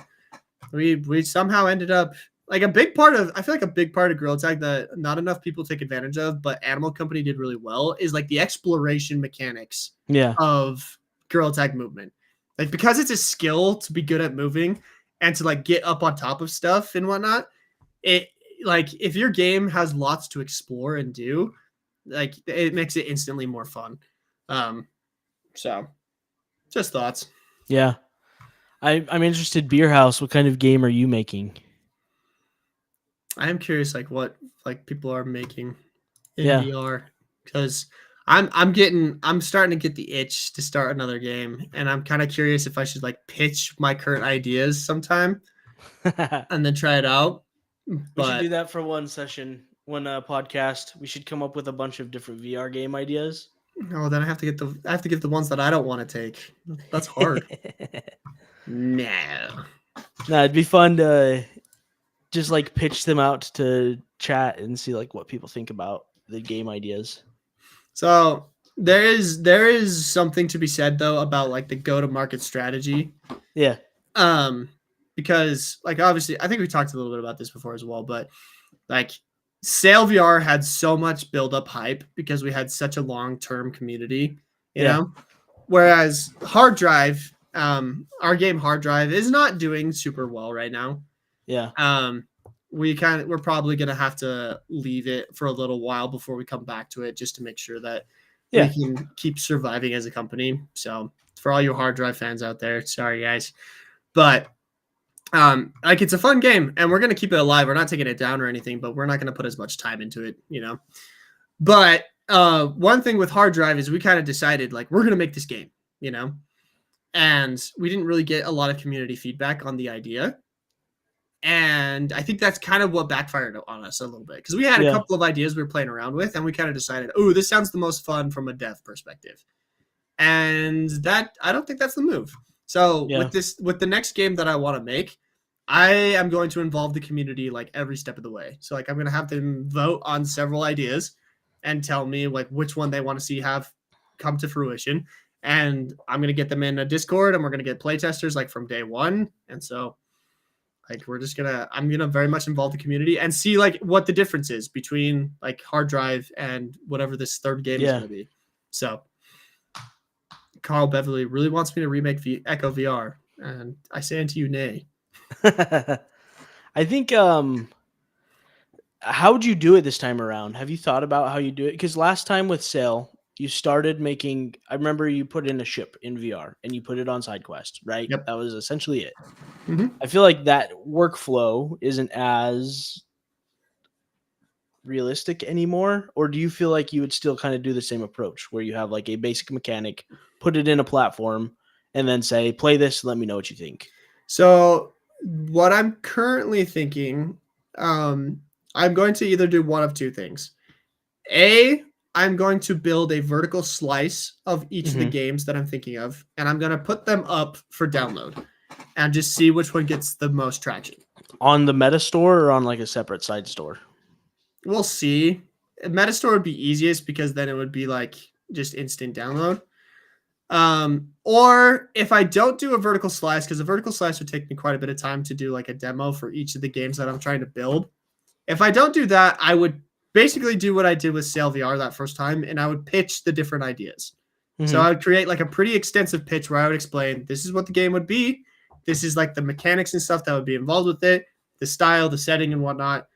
We somehow ended up like I feel like a big part of Gorilla Tag that not enough people take advantage of, but Animal Company did really well is like the exploration mechanics of Gorilla Tag movement. Like because it's a skill to be good at moving and to like get up on top of stuff and whatnot, it like if your game has lots to explore and do, like it makes it instantly more fun. So just thoughts. Yeah. I'm interested, Beer House, what kind of game are you making? I am curious, like what like people are making in Yeah. VR, because I'm starting to get the itch to start another game, and I'm kind of curious if I should like pitch my current ideas sometime We and then try it out. should But do that for one session, one podcast. We should come up with a bunch of different VR game ideas. no, then I have to give the ones that I don't want to take. That's hard. No. No, it'd be fun to just like pitch them out to chat and see like what people think about the game ideas. So there is something to be said though about like the go to market strategy. Yeah. Because like obviously I think we talked a little bit about this before as well, but like Sail VR had so much build up hype because we had such a long term community, you Yeah. know. Whereas Hard Drive, our game Hard Drive is not doing super well right now. Yeah. We're probably gonna have to leave it for a little while before we come back to it just to make sure that Yeah. we can keep surviving as a company. So for all you Hard Drive fans out there, sorry guys, but like it's a fun game and we're gonna keep it alive. We're not taking it down or anything, but we're not gonna put as much time into it, you know. But one thing with Hard Drive is we kind of decided like we're gonna make this game, you know, and we didn't really get a lot of community feedback on the idea. And I think that's kind of what backfired on us a little bit because we had a Yeah. couple of ideas we were playing around with, and we kind of decided, oh, this sounds the most fun from a dev perspective. And that I don't think that's the move. So Yeah. with the next game that I want to make, I am going to involve the community like every step of the way. So like I'm going to have them vote on several ideas and tell me like which one they want to see have come to fruition. And I'm going to get them in a Discord, and we're going to get playtesters like from day one. And so like I'm gonna very much involve the community and see like what the difference is between like Hard Drive and whatever this third game is Yeah. gonna be. So Carl Beverly really wants me to remake Echo VR, and I say unto you, nay. I think how would you do it this time around? Have you thought about how you do it? Because last time with Sail, you started making. I remember you put in a ship in VR and you put it on SideQuest, right? Yep. That was essentially it. Mhm. I feel like that workflow isn't as realistic anymore, or do you feel like you would still kind of do the same approach where you have like a basic mechanic, put it in a platform, and then say, play this, let me know what you think? So what I'm currently thinking, I'm going to either do one of two things. I'm going to build a vertical slice of each of the Mhm. games that I'm thinking of, and I'm going to put them up for download and just see which one gets the most traction. On the Meta Store or on like a separate side store? We'll see. Metastore would be easiest because then it would be like just instant download. Or if I don't do a vertical slice, because a vertical slice would take me quite a bit of time to do like a demo for each of the games that I'm trying to build. If I don't do that, I would basically do what I did with Sail VR that first time, and I would pitch the different ideas. So Mhm. I would create like a pretty extensive pitch where I would explain this is what the game would be. This is like the mechanics and stuff that would be involved with it, the style, the setting, and whatnot,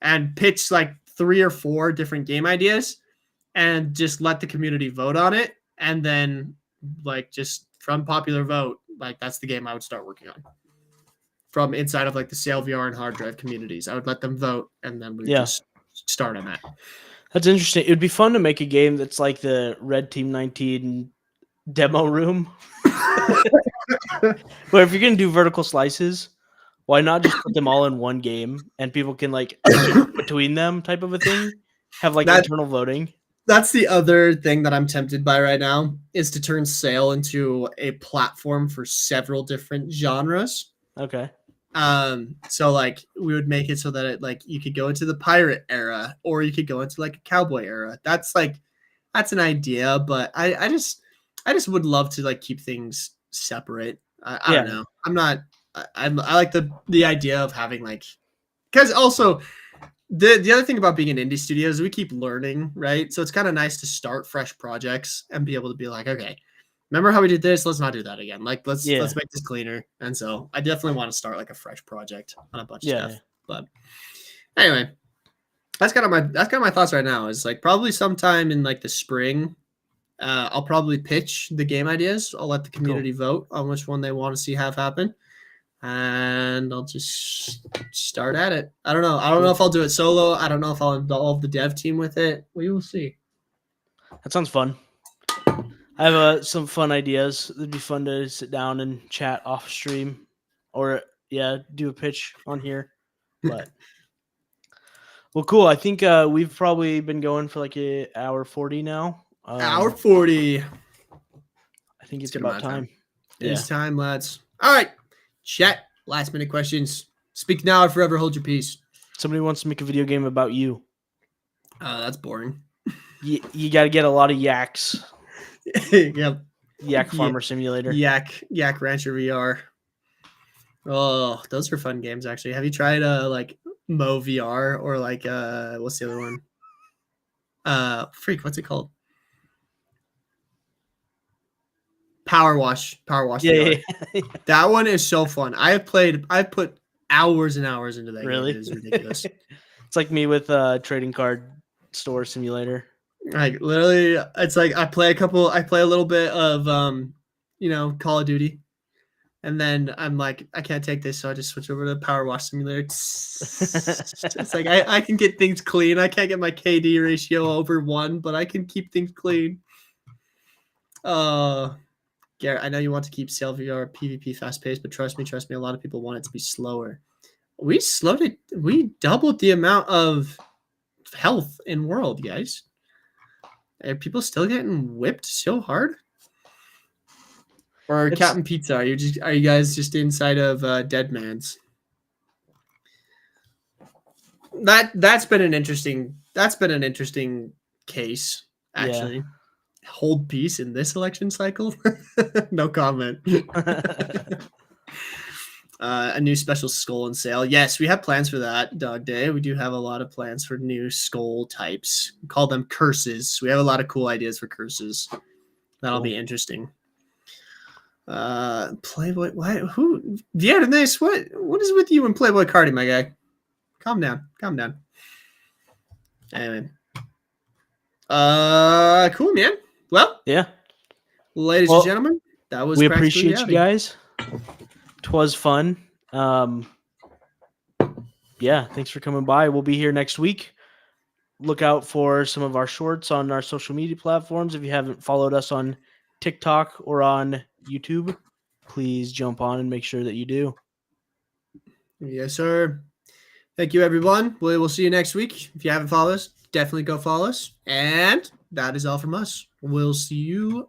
and pitch like 3 or 4 different game ideas and just let the community vote on it. And then like just from popular vote, like that's the game I would start working on from inside of like the Sail VR and Hard Drive communities. I would let them vote, and then we Yeah. just start on that. That's interesting. It would be fun to make a game that's like the Red Team 19 demo room. But if you're going to do vertical slices, why not just put them all in one game and people can like pick between them type of a thing? Have like That- internal voting? That's the other thing that I'm tempted by right now is to turn Sail into a platform for several different genres. Okay. So like we would make it so that it like you could go into the pirate era or you could go into like a cowboy era. That's an idea, but I just would love to like keep things separate. I don't Yeah. know. I like the idea of having like, because also the other thing about being an indie studio is we keep learning, right? So it's kind of nice to start fresh projects and be able to be like, okay, remember how we did this? Let's not do that again. Like let's make this cleaner. And so I definitely want to start like a fresh project on a bunch of stuff. But anyway, That's kind of my thoughts right now. Is like probably sometime in like the spring. I'll probably pitch the game ideas. I'll let the community vote on which one they want to see have happen, and I'll just start at it. I don't know. I don't know if I'll do it solo. I don't know if I'll involve the dev team with it. We will see. That sounds fun. I have some fun ideas. It'd be fun to sit down and chat off stream, or do a pitch on here. But well, cool. I think we've probably been going for like an hour 40 now. Hour 40. I think it's about time. It's time, lads. All right, chat. Last minute questions. Speak now or forever hold your peace. Somebody wants to make a video game about you. That's boring. You got to get a lot of yaks. Yep. Yak Farmer Simulator. Yak Rancher VR. Oh, those are fun games, actually. Have you tried like Mo VR or like what's the other one? What's it called? Power Wash. Yeah. That one is so fun. I put hours and hours into that. Really? Game. It is ridiculous. It's like me with trading card store simulator. Like literally, it's like I play a little bit of Call of Duty, and then I'm like, I can't take this, so I just switch over to Power Wash Simulator. It's like I can get things clean. I can't get my KD ratio over 1, but I can keep things clean. Garett, I know you want to keep VR PvP fast paced, but trust me, a lot of people want it to be slower. We doubled the amount of health in world, guys. Are people still getting whipped so hard? Or Captain Pizza? Are you guys just inside of Dead Man's? That's been an interesting case, actually. Yeah. Hold peace in this election cycle? No comment. A new special skull on sale. Yes, we have plans for that, Dog Day. We do have a lot of plans for new skull types. We call them curses. We have a lot of cool ideas for curses. That'll be interesting. Playboy, who? Yeah, this. What is with you and Playboy Cardi, my guy? Calm down. Anyway. Cool, man. Well, yeah. Ladies and gentlemen, that was. We appreciate you guys. Twas fun. Thanks for coming by. We'll be here next week. Look out for some of our shorts on our social media platforms. If you haven't followed us on TikTok or on YouTube, please jump on and make sure that you do. Yes, sir. Thank you, everyone. We will see you next week. If you haven't followed us, definitely go follow us. And that is all from us. We'll see you